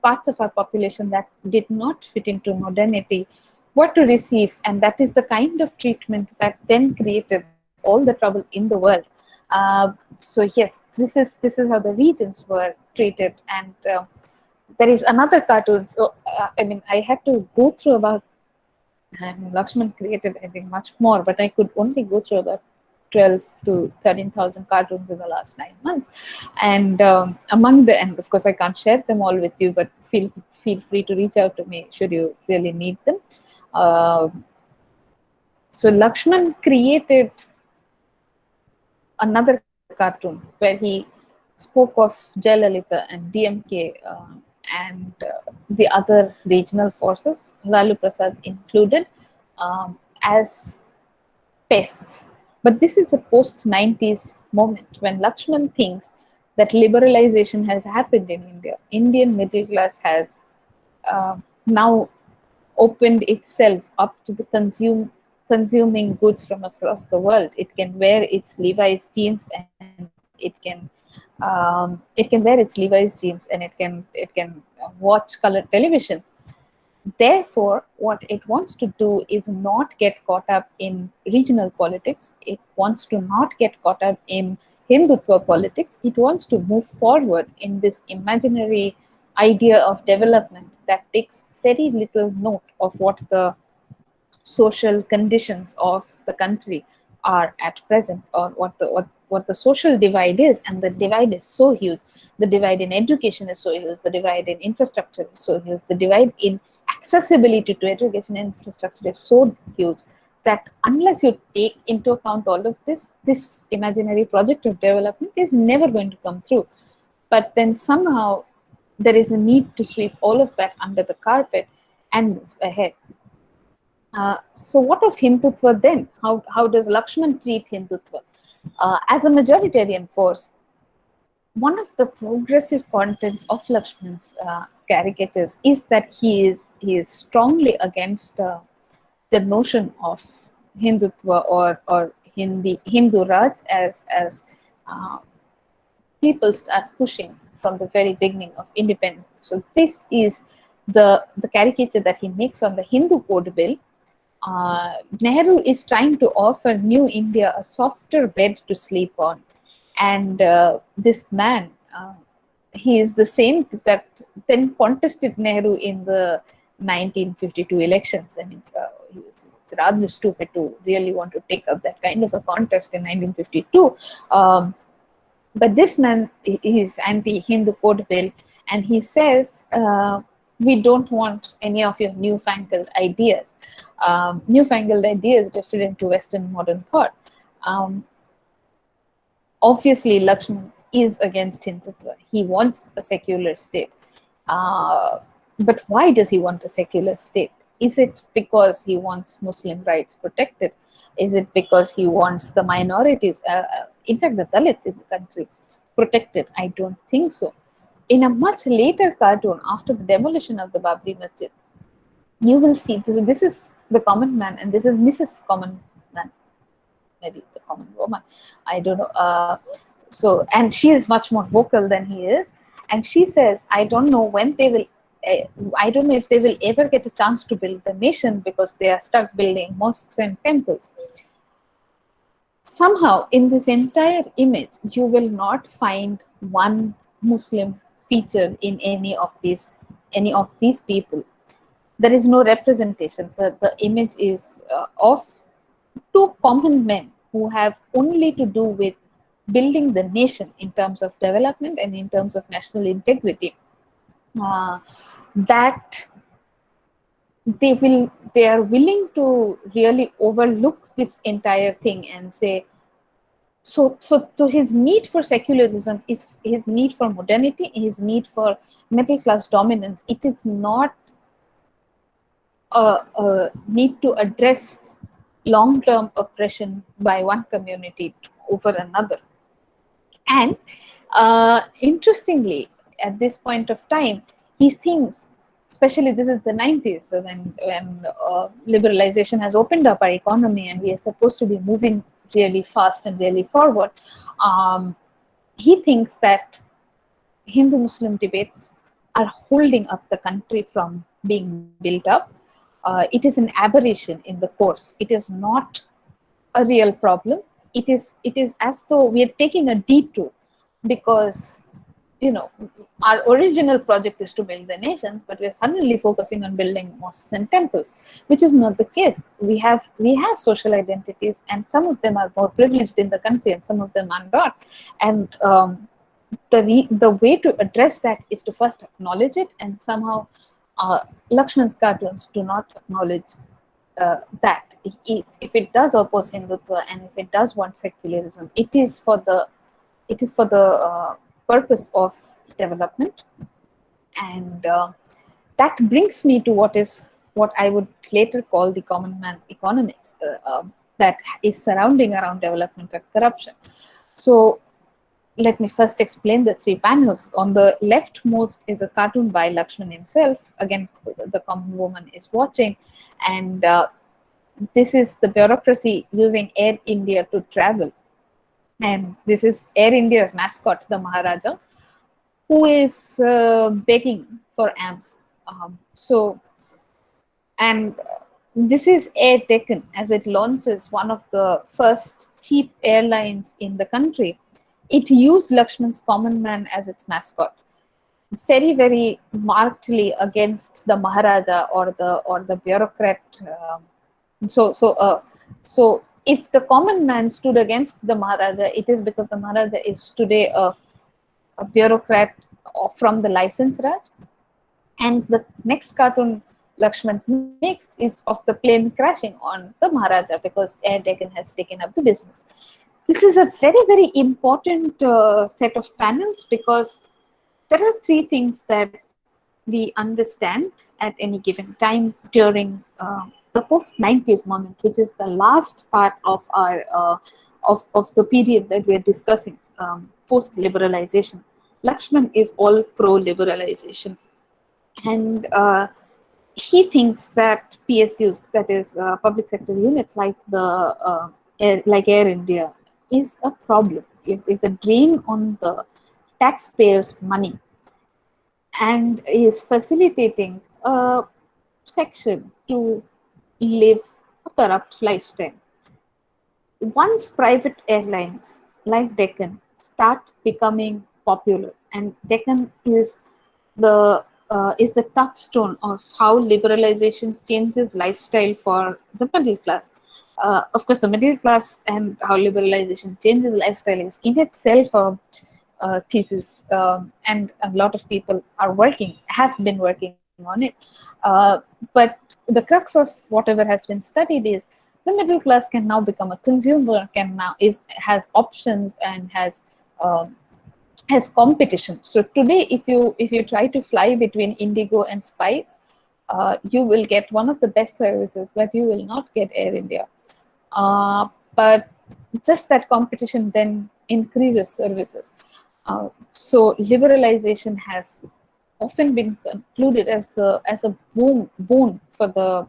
parts of our population that did not fit into modernity were to receive, and that is the kind of treatment that then created all the trouble in the world. So yes, this is how the regions were treated. And there is another cartoon. So I mean, I had to go through about, Laxman created, I think, much more, but I could only go through about 12 to 13,000 cartoons in the last 9 months. And among the, and of course I can't share them all with you, but feel free to reach out to me should you really need them. So Laxman created another cartoon where he spoke of Jayalalitha and DMK and the other regional forces, Lalu Prasad included, as pests. But this is a post-90s moment when Laxman thinks that liberalization has happened in India. Indian middle class has now opened itself up to the consuming goods from across the world. It can wear its Levi's jeans and it can wear its Levi's jeans and it can watch color television. Therefore, what it wants to do is not get caught up in regional politics. It wants to not get caught up in Hindutva politics. It wants to move forward in this imaginary idea of development that takes very little note of what the social conditions of the country are at present, or what the social divide is. And the divide is so huge. The divide in education is so huge, the divide in infrastructure is so huge, the divide in accessibility to education and infrastructure is so huge that unless you take into account all of this, this imaginary project of development is never going to come through. But then somehow there is a need to sweep all of that under the carpet and move ahead. So what of Hindutva then? How does Laxman treat Hindutva? As a majoritarian force, one of the progressive contents of Laxman's caricatures is that he is strongly against the notion of Hindutva or Hindu Raj as people start pushing from the very beginning of independence. So this is the caricature that he makes on the Hindu Code Bill. Nehru is trying to offer New India a softer bed to sleep on. And this man, he is the same that then contested Nehru in the 1952 elections. I mean, it's rather stupid to really want to take up that kind of a contest in 1952. But this man is anti-Hindu Code Bill, and he says, we don't want any of your newfangled ideas. Newfangled ideas referring to Western modern thought. Obviously, Laxman is against Hindutva. He wants a secular state. But why does he want a secular state? Is it because he wants Muslim rights protected? Is it because he wants the minorities, in fact, the Dalits in the country, protected? I don't think so. In a much later cartoon, after the demolition of the Babri Masjid, you will see this is the common man and this is Mrs. Common Man, maybe the common woman. I don't know. So, and she is much more vocal than he is, and she says, "I don't know when they will. I don't know if they will ever get a chance to build the nation because they are stuck building mosques and temples." Somehow, in this entire image, you will not find one Muslim feature in any of these people. There is no representation. The image is of two common men who have only to do with building the nation in terms of development and in terms of national integrity. That they are willing to really overlook this entire thing and say, so his need for secularism is his need for modernity, his need for middle class dominance. It is not a need to address long-term oppression by one community over another. And interestingly, at this point of time, he thinks, especially this is the 90s, when liberalization has opened up our economy and we are supposed to be moving really fast and really forward. He thinks that Hindu-Muslim debates are holding up the country from being built up. It is an aberration in the course. It is not a real problem. It is as though we are taking a detour because, you know, our original project is to build the nations, but we are suddenly focusing on building mosques and temples, which is not the case. We have social identities, and some of them are more privileged in the country, and some of them are not. And the way to address that is to first acknowledge it, and somehow Laxman's cartoons do not acknowledge that. If it does oppose Hindutva and if it does want secularism, it is for the purpose of development. And that brings me to what I would later call the common man economics that is surrounding around development and corruption. So let me first explain the three panels. On the leftmost is a cartoon by Laxman himself. Again, the common woman is watching, and this is the bureaucracy using Air India to travel. And this is Air India's mascot, the Maharaja, who is begging for alms. And this is Air Deccan, as it launches one of the first cheap airlines in the country. It used Lakshman's common man as its mascot, very, very markedly against the Maharaja or the bureaucrat. So if the common man stood against the Maharaja, it is because the Maharaja is today a bureaucrat from the license Raj. And the next cartoon Lakshman makes is of the plane crashing on the Maharaja because Air Deccan has taken up the business. This is a very, very important set of panels because there are three things that we understand at any given time during the post-90s moment, which is the last part of our of the period that we are discussing, post-liberalization. Lakshman is all pro-liberalization, and he thinks that PSUs, that is public sector units like Air India, is a problem. Is a drain on the taxpayers' money, and is facilitating a section to live a corrupt lifestyle. Once private airlines like Deccan start becoming popular, and Deccan is the touchstone of how liberalization changes lifestyle for the middle class. Of course, the middle class and how liberalization changes lifestyle is in itself a thesis, and a lot of people have been working on it. But the crux of whatever has been studied is the middle class can now become a consumer, has options and has competition. So today, if you try to fly between Indigo and Spice, you will get one of the best services that you will not get Air India. But just that competition then increases services. So liberalization has often been concluded as a boon for the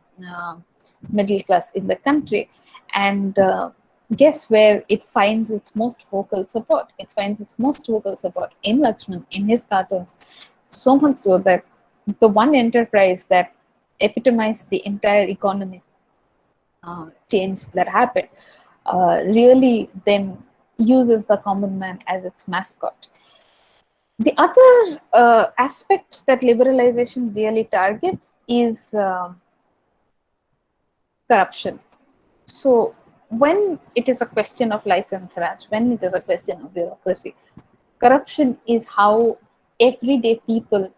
middle class in the country, and guess where it finds its most vocal support? It finds its most vocal support in Lakshman, in his cartoons, so much so that the one enterprise that epitomized the entire economic change that happened really then uses the common man as its mascot. The other aspect that liberalization really targets is corruption. So when it is a question of license Raj, when it is a question of bureaucracy, corruption is how everyday people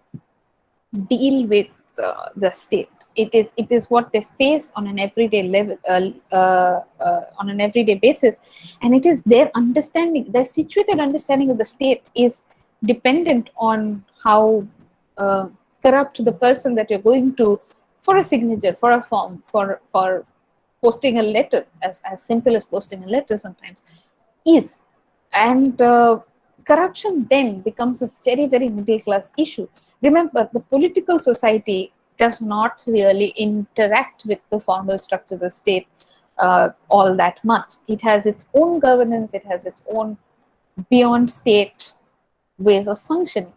deal with the state. It is what they face on an everyday level, on an everyday basis, and it is their understanding, their situated understanding of the state is dependent on how corrupt the person that you're going to for a signature, for a form, for posting a letter, as simple as posting a letter sometimes is. And corruption then becomes a very, very middle class issue. Remember, the political society does not really interact with the formal structures of state all that much. It has its own governance, it has its own beyond state ways of functioning,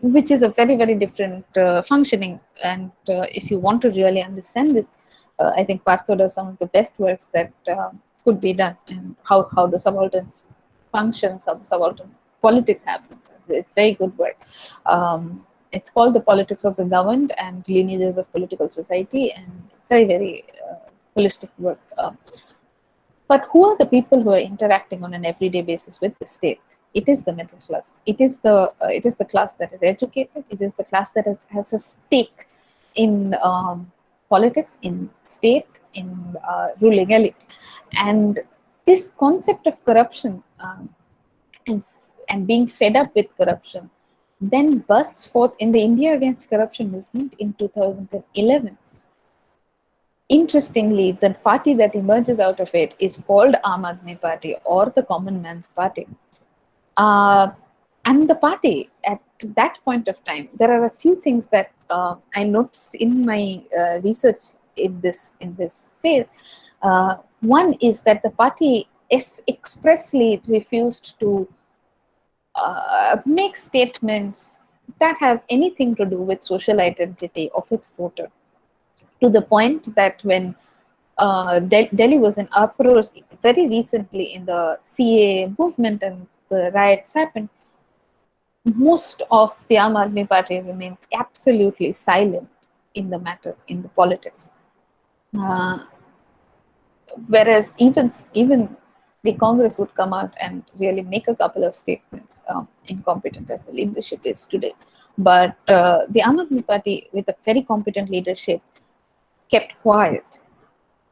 which is a very, very different functioning. And if you want to really understand this, I think Partho does some of the best works that could be done, and how the subaltern functions, how the subaltern politics happens. It's very good work. It's called The Politics of the Governed and Lineages of Political Society, and very, very holistic work. But who are the people who are interacting on an everyday basis with the state? It is the middle class. It is the class that is educated. It is the class that has a stake in politics, in state, in ruling elite. And this concept of corruption and being fed up with corruption then bursts forth in the India Against Corruption movement in 2011. Interestingly, the party that emerges out of it is called Aam Aadmi Party or the Common Man's Party. Uh, and the party at that point of time, there are a few things that I noticed in my research in this phase. One is that the party is expressly refused to make statements that have anything to do with social identity of its voter, to the point that when Delhi was in uproar very recently in the CA movement and the riots happened, most of the Aam Aadmi Party remained absolutely silent in the matter, in the politics. Uh, Whereas even the Congress would come out and really make a couple of statements, incompetent as the leadership is today. But the Aam Aadmi Party, with a very competent leadership, kept quiet.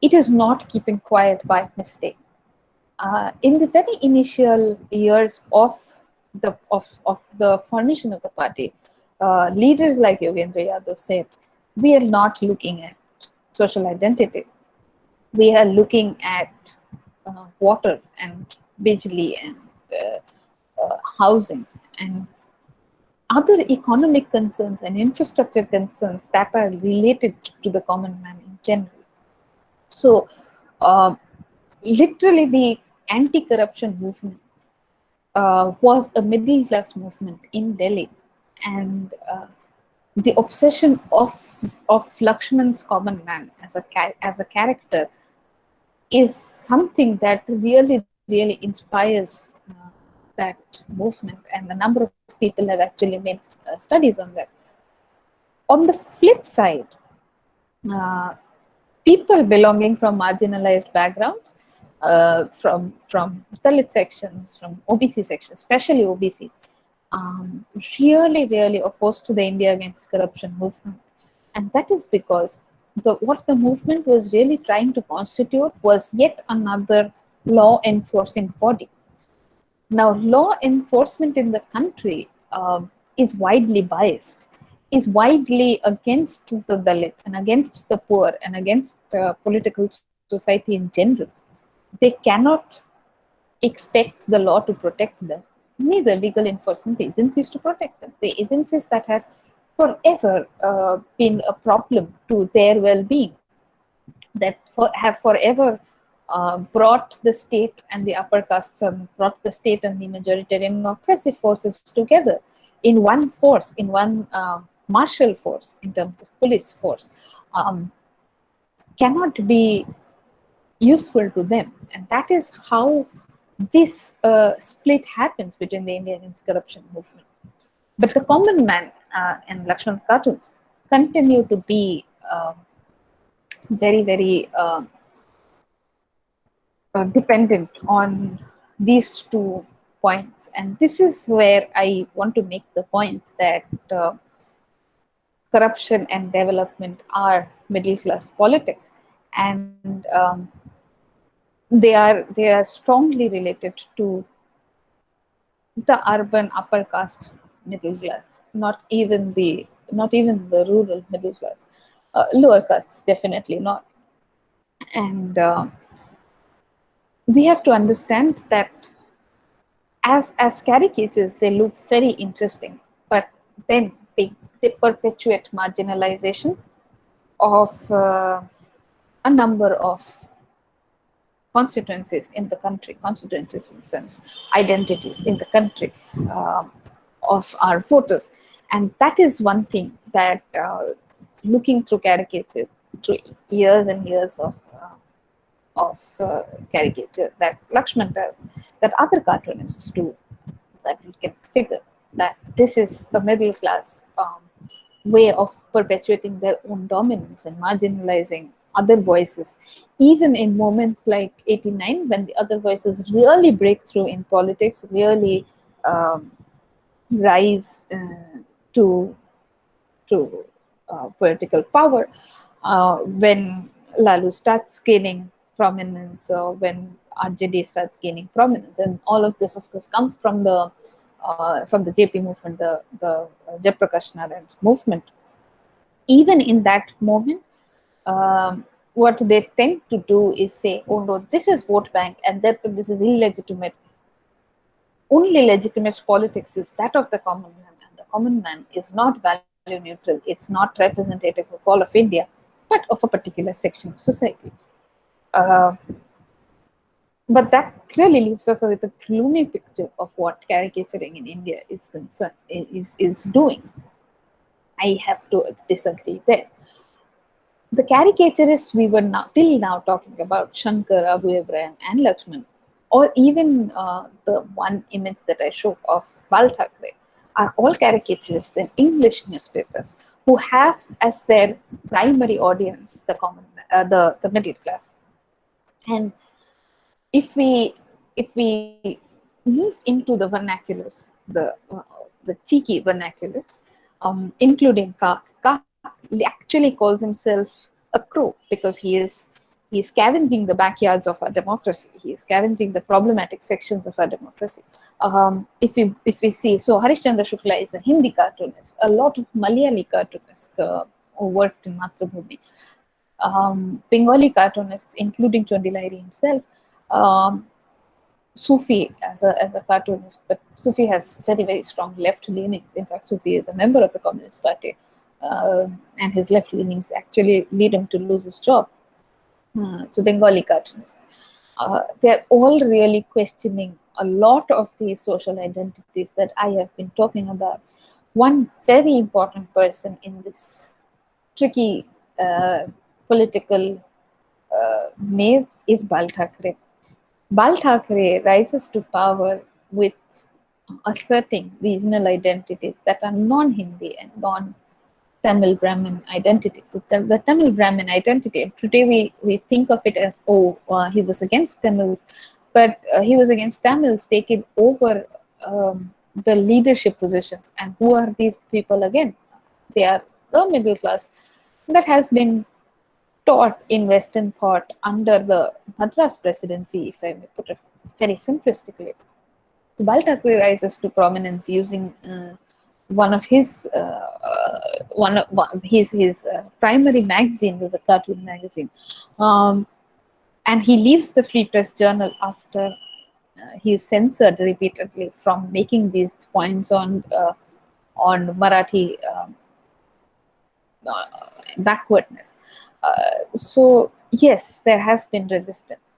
It is not keeping quiet by mistake. In the very initial years of the formation of the party, leaders like Yogendra Yadav said, "We are not looking at social identity. We are looking at water and bijli and housing and other economic concerns and infrastructure concerns that are related to the common man in general." So, uh, literally, the anti-corruption movement was a middle class movement in Delhi, and the obsession of Laxman's common man as a character is something that really inspires that movement, and a number of people have actually made studies on that. On the flip side, uh, people belonging from marginalized backgrounds, from Dalit sections, from OBC sections, especially OBCs, really opposed to the India Against Corruption movement. And that is because what the movement was really trying to constitute was yet another law enforcing body. Now, law enforcement in the country is widely biased, is widely against the Dalit and against the poor and against political society in general. They cannot expect the law to protect them, neither legal enforcement agencies to protect them. The agencies that have forever been a problem to their well-being, that have forever brought the state and the upper castes, and brought the state and the majoritarian oppressive forces together in one force, in one martial force in terms of police force, cannot be useful to them. And that is how this split happens between the Indian Against Corruption movement. But the common man and Lakshman's cartoons continue to be very dependent on these 2 points. And this is where I want to make the point that corruption and development are middle class politics, and they are strongly related to the urban upper caste middle class, not even the rural middle class. Lower castes definitely not. And we have to understand that as caricatures, they look very interesting, but then they perpetuate marginalization of a number of constituencies in the country, constituencies in the sense, identities in the country, of our voters. And that is one thing that looking through caricature, through years and years of caricature that Lakshman does, that other cartoonists do, that we can figure that this is the middle class way of perpetuating their own dominance and marginalizing other voices, even in moments like 89, when the other voices really break through in politics, really rise to political power, when Lalu starts gaining prominence, when RJD starts gaining prominence, and all of this, of course, comes from the JP movement, the Jayaprakash Narayan's movement. Even in that moment, what they tend to do is say, oh no, this is vote bank and therefore this is illegitimate. Only legitimate politics is that of the common man, and the common man is not value neutral, it's not representative of all of India, but of a particular section of society. Uh, but that clearly leaves us with a gloomy picture of what caricaturing in India is concerned is doing. I have to disagree there. The caricaturists we were now, till now talking about, Shankar, Abu Ibrahim, and Laxman, or even the one image that I showed of Bal Thackeray, are all caricaturists in English newspapers who have as their primary audience the the middle class. And if we move into the vernaculars, the cheeky vernaculars, including Ka actually calls himself a crow because he is scavenging the backyards of our democracy. He is scavenging the problematic sections of our democracy. If we see, so Harishchandra Shukla is a Hindi cartoonist. A lot of Malayali cartoonists who worked in Mathrubhumi, Bengali cartoonists, including Chondi Lahiri himself, um, Sufi as a cartoonist, but Sufi has very, very strong left leanings. In fact, Sufi is a member of the Communist Party, and his left leanings actually lead him to lose his job. So, Bengali cartoonists, they're all really questioning a lot of these social identities that I have been talking about. One very important person in this tricky political maze is Bal Thackeray. Bal Thackeray rises to power with asserting regional identities that are non-Hindi and non-Tamil Brahmin identity. The Tamil Brahmin identity, today we think of it as, he was against Tamils, but he was against Tamils taking over the leadership positions. And who are these people again? They are the middle class that has been taught in Western thought under the Madras presidency, if I may put it very simplistically. So Bal Thackeray rises to prominence using one of his his primary magazine was a cartoon magazine, and he leaves the Free Press Journal after he is censored repeatedly from making these points on Marathi backwardness. So yes, there has been resistance,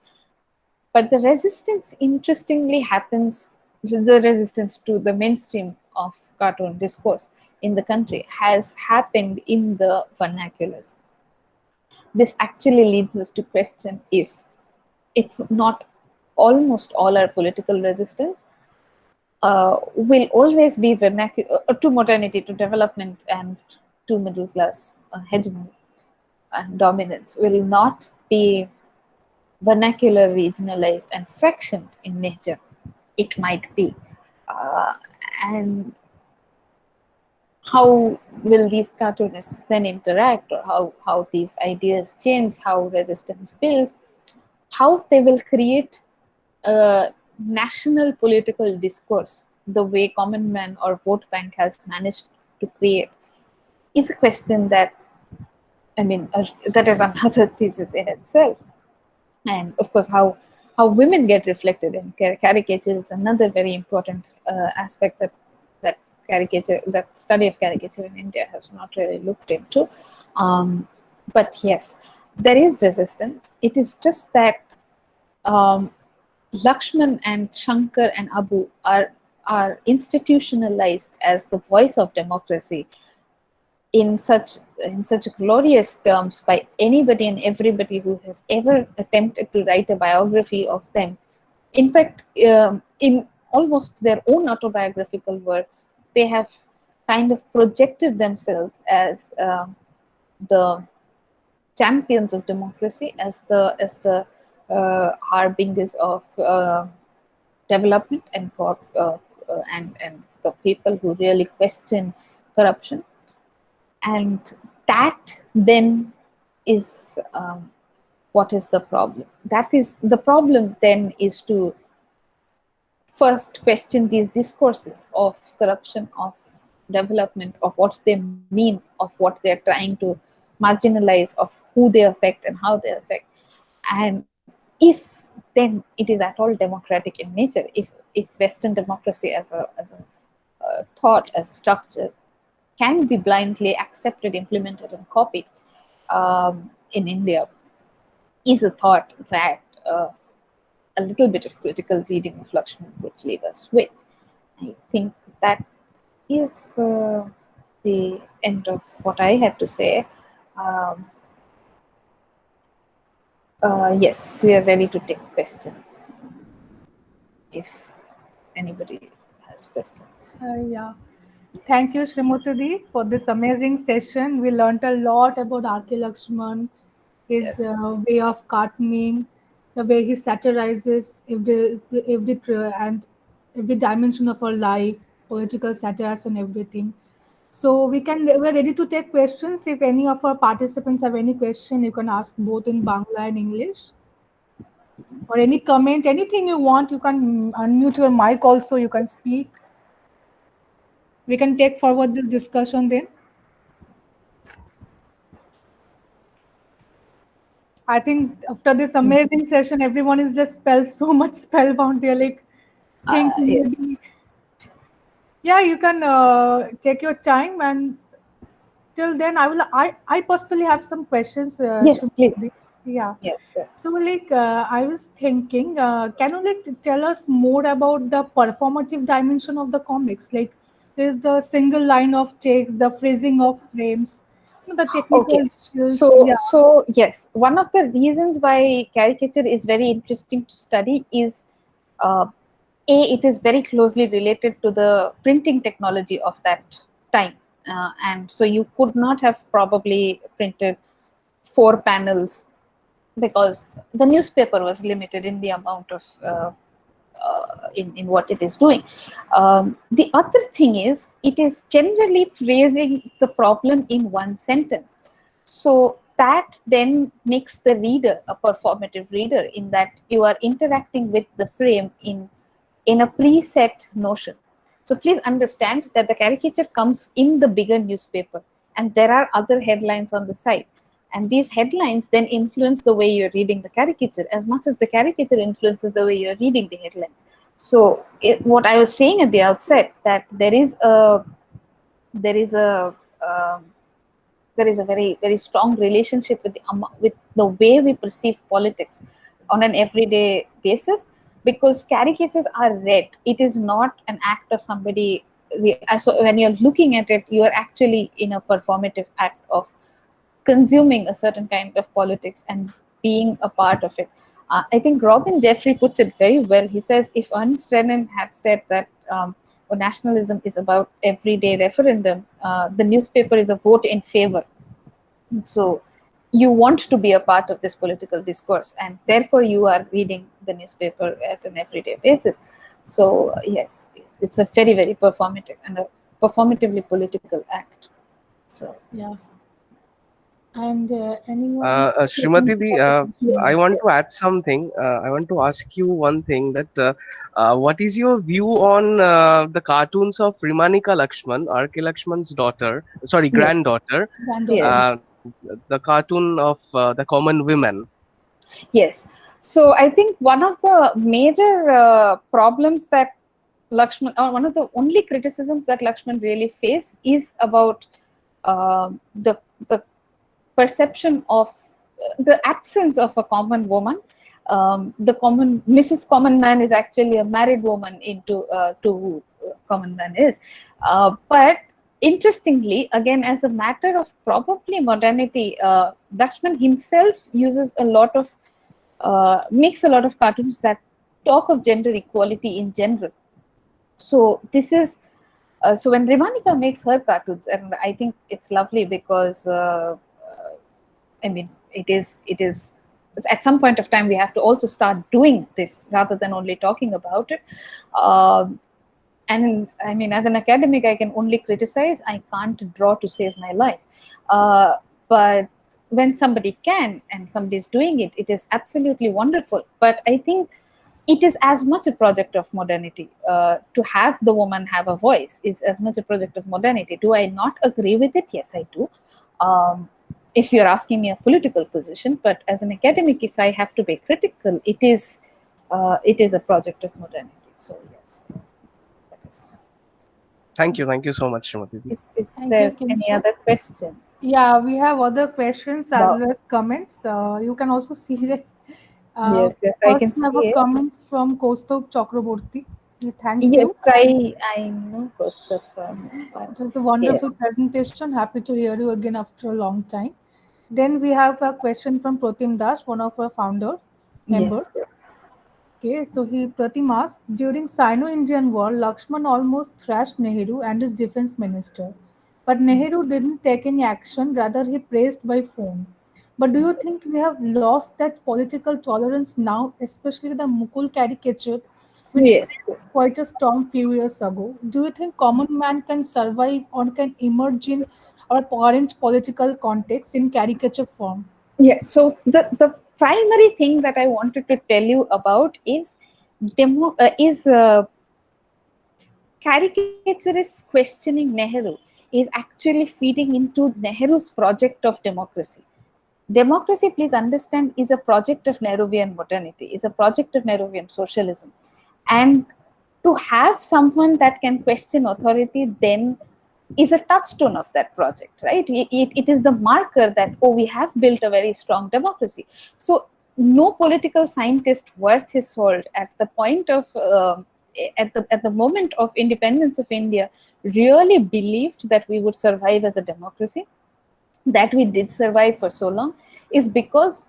but the resistance, interestingly, happens. The resistance to the mainstream of cartoon discourse in the country has happened in the vernaculars. This actually leads us to question if not almost all our political resistance will always be vernacular to modernity, to development, and to middle class hegemony and dominance will not be vernacular, regionalized, and fractioned in nature. It might be. Uh, and how will these cartoonists then interact, or how these ideas change, how resistance builds, how they will create a national political discourse the way Common Man or Vote Bank has managed to create is a question that, I mean, that is another thesis in itself. And of course, how women get reflected in caricature is another very important aspect that caricature, that study of caricature in India has not really looked into. But yes, there is resistance. It is just that Lakshman and Shankar and Abu are institutionalized as the voice of democracy in such glorious terms by anybody and everybody who has ever attempted to write a biography of them. In fact, in almost their own autobiographical works, they have kind of projected themselves as the champions of democracy, as the harbingers of development and and the people who really question corruption. And that then is what is the problem? That is the problem then is to first question these discourses of corruption, of development, of what they mean, of what they're trying to marginalize of who they affect and how they affect. And if then it is at all democratic in nature, if Western democracy as a thought, as a structure, can be blindly accepted, implemented, and copied in India, is a thought that a little bit of critical reading of Laxman would leave us with. I think that is the end of what I had to say. Um, yes, we are ready to take questions if anybody has questions. Yeah. Thank you, Srimati, for this amazing session. We learned a lot about R.K. Laxman, his Yes. way of cartooning, the way he satirizes and every dimension of our life, political satires and everything. So we're ready to take questions. If any of our participants have any question, you can ask both in Bangla and English. Or any comment, anything you want, you can unmute your mic also, you can speak. We can take forward this discussion then. I think after this amazing session, everyone is just so much spellbound. They're like thinking Yes. maybe, yeah, you can take your time, and till then, I personally have some questions. Yes, please. Yeah. Yes, yes. So like I was thinking, can you like tell us more about the performative dimension of the comics? Like there's the single line of text, the phrasing of frames, the Okay, technical skills. so Yeah. so yes, one of the reasons why caricature is very interesting to study is uh, it is very closely related to the printing technology of that time, and so you could not have probably printed 4 panels because the newspaper was limited in the amount of in what it is doing. The other thing is, it is generally phrasing the problem in one sentence. So that then makes the reader a performative reader, in that you are interacting with the frame in a preset notion. So please understand that the caricature comes in the bigger newspaper, and there are other headlines on the side. And these headlines then influence the way you're reading the caricature as much as the caricature influences the way you're reading the headlines. So what I was saying at the outset, that there is a um, there is a very strong relationship with the way we perceive politics on an everyday basis, because caricatures are read. It is not an act of somebody. So when you're looking at it, you are actually in a performative act of consuming a certain kind of politics and being a part of it. I think Robin Jeffrey puts it very well. He says, if Ernst Renan had said that nationalism is about everyday referendum, the newspaper is a vote in favor. So you want to be a part of this political discourse, and therefore you are reading the newspaper at an everyday basis. So yes, it's a very performative and a performatively political act. So Yeah. And anyone? Srimati, I Yes. want to add something. I want to ask you one thing that what is your view on the cartoons of Rimanika Lakshman, R.K. Lakshman's daughter, sorry, yes, granddaughter, Granddaughter. yes. uh, the cartoon of the common women? Yes. So I think one of the major problems that Lakshman, or one of the only criticisms that Lakshman really face, is about the perception of the absence of a common woman. The common Mrs. Common Man is actually a married woman into to who Common Man is, but interestingly, again, as a matter of probably modernity, Lakshman himself uses a lot of makes a lot of cartoons that talk of gender equality in general. So this is so when Rimanika makes her cartoons, and I think it's lovely because I mean it is at some point of time we have to also start doing this rather than only talking about it. And I mean, as an academic, I can only criticize. I can't draw to save my life. But when somebody can and somebody is doing it, it is absolutely wonderful. But I think it is as much a project of modernity. To have the woman have a voice is as much a project of modernity. Do I not agree with it? Yes, I do. Um, if you're asking me a political position. But as an academic, if I have to be critical, it is a project of modernity. So yes, that is. Thank you so much, Srimati Di. Is Thank you, there any Kinshu. other questions? Yeah, we have other questions as Wow. well as comments. You can also see it. Yes, yes, I First, can we see have a it. comment from Kaustubh Chakraborty. He thanks Yes, you. I know Kostaf. It was a Yes, wonderful presentation. Happy to hear you again after a long time. Then we have a question from Protim Das, one of our founder member. yes, yes. Okay, so Pratim asks, during Sino-Indian War, Lakshman almost thrashed Nehru and his defense minister. But Nehru didn't take any action, rather he praised by phone. But do you think we have lost that political tolerance now, especially the Mukul caricature, which Yes, created quite a storm few years ago? Do you think common man can survive or can emerge in our current political context in caricature form? yeah. So the primary thing that I wanted to tell you about is caricaturist questioning Nehru is actually feeding into Nehru's project of democracy. Democracy, please understand, is a project of Nehruvian modernity, is a project of Nehruvian socialism. And to have someone that can question authority then is a touchstone of that project, right? It is the marker that, oh, we have built a very strong democracy. So no political scientist worth his salt at the point of at the moment of independence of India really believed that we would survive as a democracy, that we did survive for so long, is because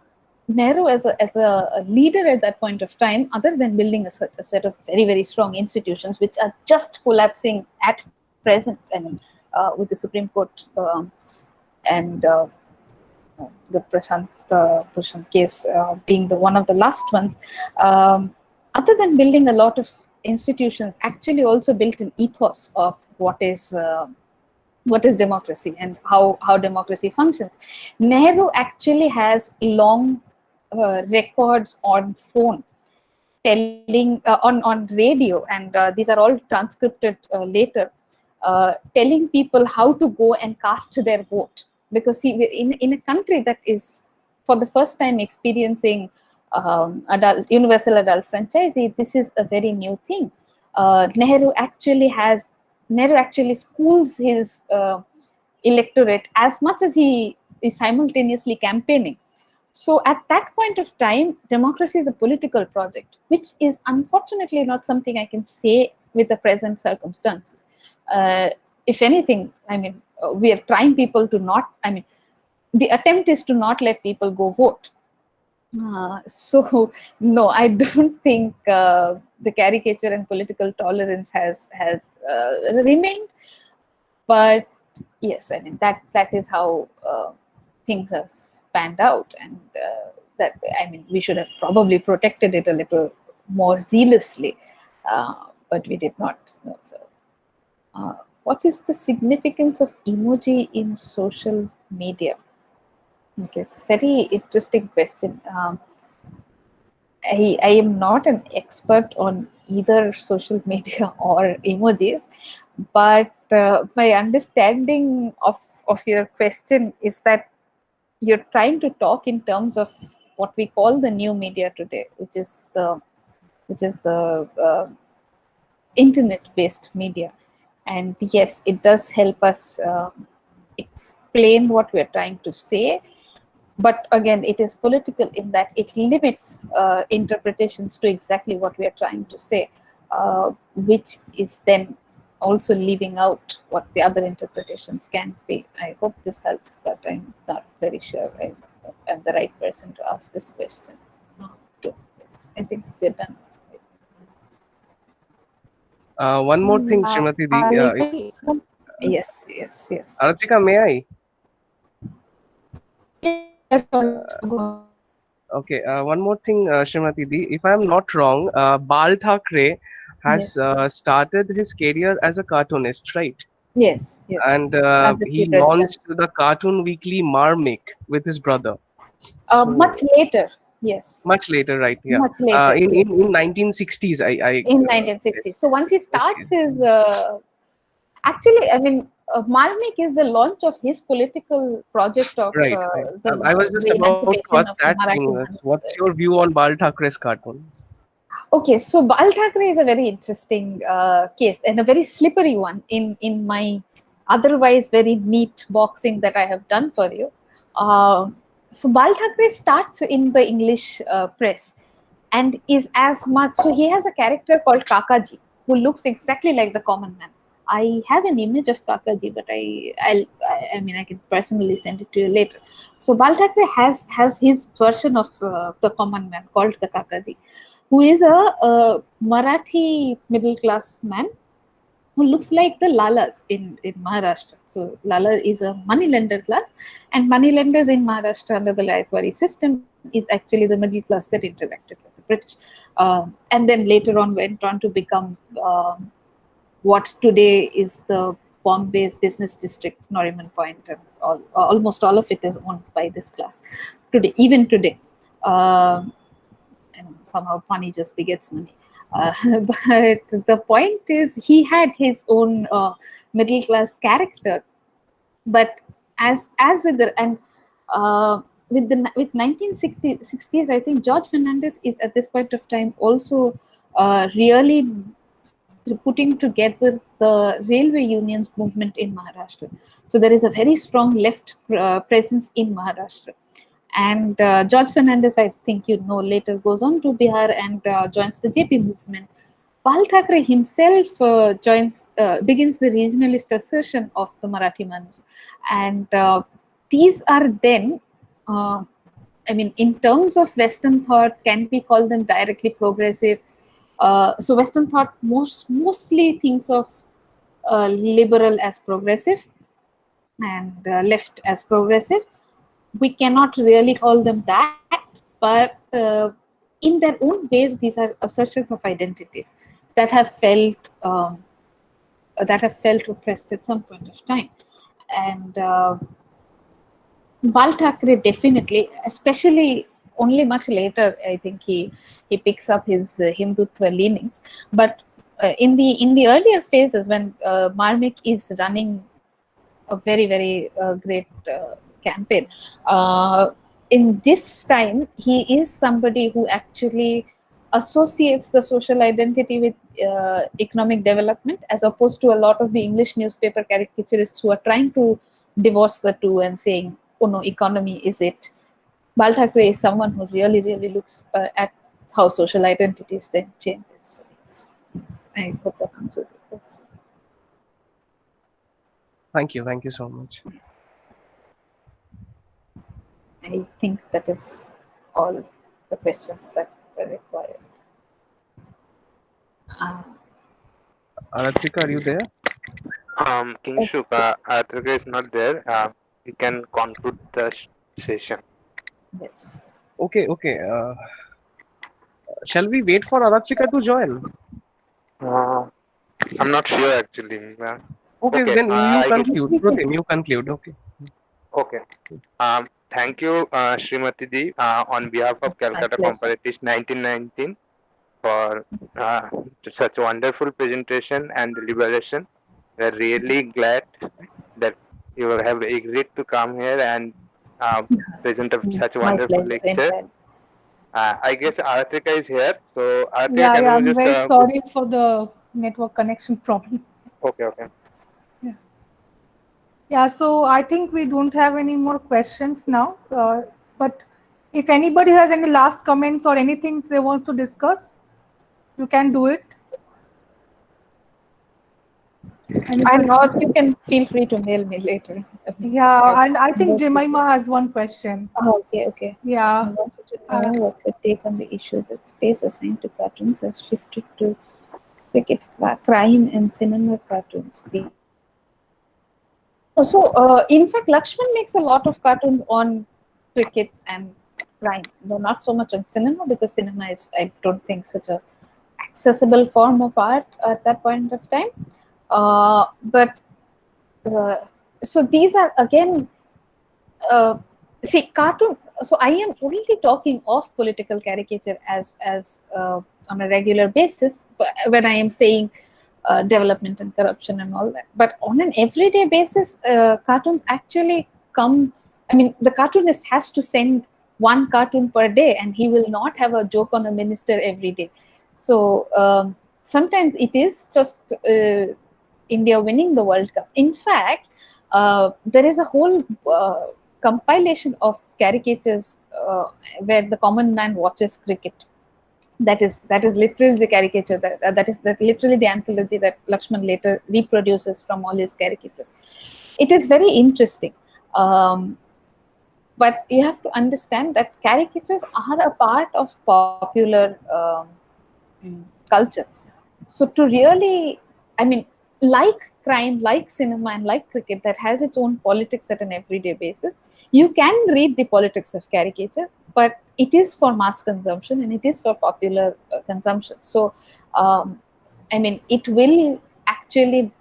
Nehru, as a leader at that point of time, other than building a set of very, very strong institutions, which are just collapsing at present, I mean, with the Supreme Court and the Prashant case being the one of the last ones, other than building a lot of institutions, actually also built an ethos of what is democracy and how democracy functions. Nehru actually has long records on phone telling on radio, and these are all transcripted later, telling people how to go and cast their vote. Because see, we're in a country that is for the first time experiencing universal adult franchise, this is a very new thing. Nehru actually schools his electorate as much as he is simultaneously campaigning. So at that point of time, democracy is a political project, which is unfortunately not something I can say with the present circumstances. If anything, I mean, we are trying people to not, I mean, the attempt is to not let people go vote. So no, I don't think the caricature and political tolerance has remained. But yes, I mean that is how things have panned out, and that, I mean, we should have probably protected it a little more zealously, but we did not. So, what is the significance of emoji in social media? Okay, very interesting question. I am not an expert on either social media or emojis, but my understanding of your question is that you're trying to talk in terms of what we call the new media today, which is the internet-based media. And yes, it does help us explain what we're trying to say, but again, it is political in that it limits interpretations to exactly what we are trying to say, which is then also leaving out what the other interpretations can be. I hope this helps, but I'm not very sure I'm the right person to ask this question. Yes, I think we're done. One more thing, Srimati Di. Yes, yes, yes. Aratika, may I? Yes, go on. Okay, one more thing, Srimati Di. If I'm not wrong, Bal Thackeray has Yes, started his career as a cartoonist, right? yes, yes. And As the he president. launched the cartoon weekly Marmik with his brother. Much So later, yes, much later, right? Yeah. much later, yes. In 1960s, I In 1960s. So once he okay. starts his, actually, I mean, Marmik is the launch of his political project of Right, right. I was just the about to ask emancipation of that the thing. Marathi What's Mans. your view on Bal Thakre's cartoons? Okay, so Bal Thackeray is a very interesting case and a very slippery one in my otherwise very neat boxing that I have done for you. Uh, so Bal Thackeray starts in the English press and is as much, so he has a character called Kakaji who looks exactly like the common man. I have an image of Kakaji, but I mean I can personally send it to you later. So Bal Thackeray has his version of the common man called the Kakaji, who is a Marathi middle class man who looks like the Lalas in Maharashtra. So Lala is a moneylender class, and moneylenders in Maharashtra under the Layatwari system is actually the middle class that interacted with the British. And then later on went on to become what today is the Bombay's business district, Nariman Point, and almost all of it is owned by this class today, even today. And somehow money just begets money. But the point is, he had his own middle class character, but as with the and with 1960s, I think George Fernandez is at this point of time also really putting together the railway unions movement in Maharashtra. So there is a very strong left presence in Maharashtra. And George Fernandez, I think you know, later goes on to Bihar and joins the JP movement. Bal Thackeray himself begins the regionalist assertion of the Marathi Manus. And these are then, I mean, in terms of Western thought, can we call them directly progressive? So Western thought mostly thinks of liberal as progressive and left as progressive. We cannot really call them that, but in their own ways, these are assertions of identities that have felt oppressed at some point of time. And Bal Thackeray definitely, especially only much later, I think he picks up his Hindutva leanings. But in the earlier phases, when Marmik is running a very great campaign, in this time he is somebody who actually associates the social identity with economic development, as opposed to a lot of the English newspaper caricaturists who are trying to divorce the two and saying, oh no, economy is it. Bal Thackeray is someone who really looks at how social identities then change it. So I hope that answers your question. Thank you so much. I think that is all the questions that were required. Aratrika, are you there? Kingshuk, Atrika is not there. We can conclude the session. Yes. Okay, okay. Shall we wait for Aratrika to join? I'm not sure actually. Okay, Okay, then you I can. conclude. Protim, you conclude. Okay. Okay. Thank you, Srimati Di, on behalf of My Calcutta pleasure. Comparatists 1919 for such a wonderful presentation and deliberation. We're really glad that you have agreed to come here and present such a My wonderful pleasure lecture. entirely. I guess Aratrika is here. So, Aratrika, Yeah, can yeah. you I'm just very go? sorry for the network connection problem. Okay, okay. Yeah. Yeah. So I think we don't have any more questions now. But if anybody has any last comments or anything they wants to discuss, you can do it. Anybody? And or you can feel free to mail me later. Yeah, and I think Jemima has one question. Okay. I Yeah. wanted to know what's your take on the issue that space assigned to cartoons has shifted to cricket, crime, and cinema cartoons. In fact, Laxman makes a lot of cartoons on cricket and crime, though not so much on cinema, because cinema is, I don't think, such a accessible form of art at that point of time. But so these are again, see, cartoons. So I am only talking of political caricature as on a regular basis when I am saying development and corruption and all that. But on an everyday basis, cartoons actually come. I mean, the cartoonist has to send one cartoon per day, and he will not have a joke on a minister every day. So sometimes it is just India winning the World Cup. In fact, there is a whole compilation of caricatures where the common man watches cricket. That is literally the caricature that literally the anthology that Laxman later reproduces from all his caricatures. It is very interesting. But you have to understand that caricatures are a part of popular culture. So to really, I mean, like crime, like cinema, and like cricket, that has its own politics at an everyday basis, you can read the politics of caricature, but it is for mass consumption and it is for popular consumption. So, I mean, actually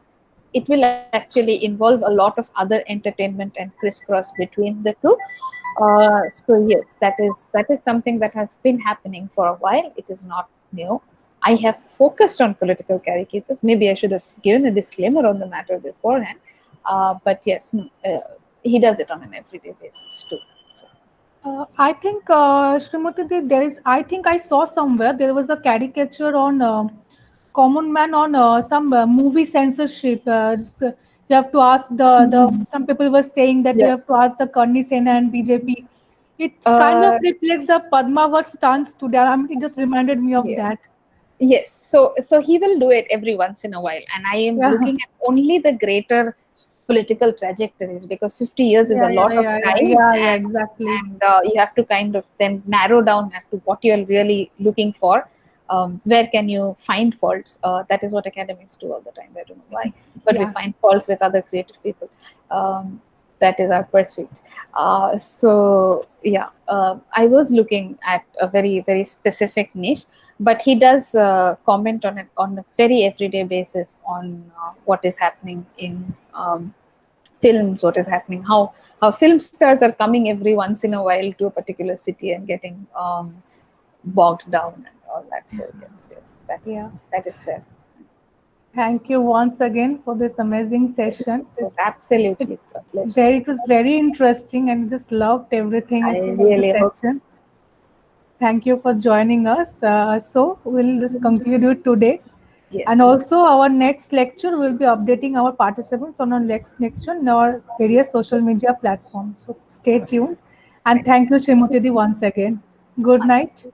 it will actually involve a lot of other entertainment and crisscross between the two. So yes, that is something that has been happening for a while. It is not new. I have focused on political caricatures. Maybe I should have given a disclaimer on the matter beforehand. But yes, he does it on an everyday basis too. So, I think, Srimati, there is. I think I saw somewhere there was a caricature on common man on some movie censorship. You have to ask the. Some people were saying that you yes. have to ask the Karni Sena and BJP. It kind of Uh, reflects the Padmavat stance today. I mean, it just reminded me of yeah. that. Yes, so he will do it every once in a while, and I am Yeah, looking at only the greater political trajectories, because 50 years is yeah, a yeah, lot of yeah, yeah, time, yeah, yeah, exactly. and you have to kind of then narrow down as to what you're really looking for. Where can you find faults? That is what academics do all the time. I don't know why, but we Yeah. find faults with other creative people. That is our pursuit. So yeah, I was looking at a very very specific niche, but he does comment on it on a very everyday basis on what is happening in films, what is happening, how film stars are coming every once in a while to a particular city and getting bogged down and all that. So yes, Yeah. that is there. Thank you once again for this amazing It session. was absolutely a pleasure. It was very interesting and just loved everything I about the really hope so. session. Thank you for joining us. So we'll just conclude it today. And Yes, also our next lecture will be updating our participants on our next one in our various social media platforms. So stay tuned. And thank you. thank you, Shrimati, once again. Good night.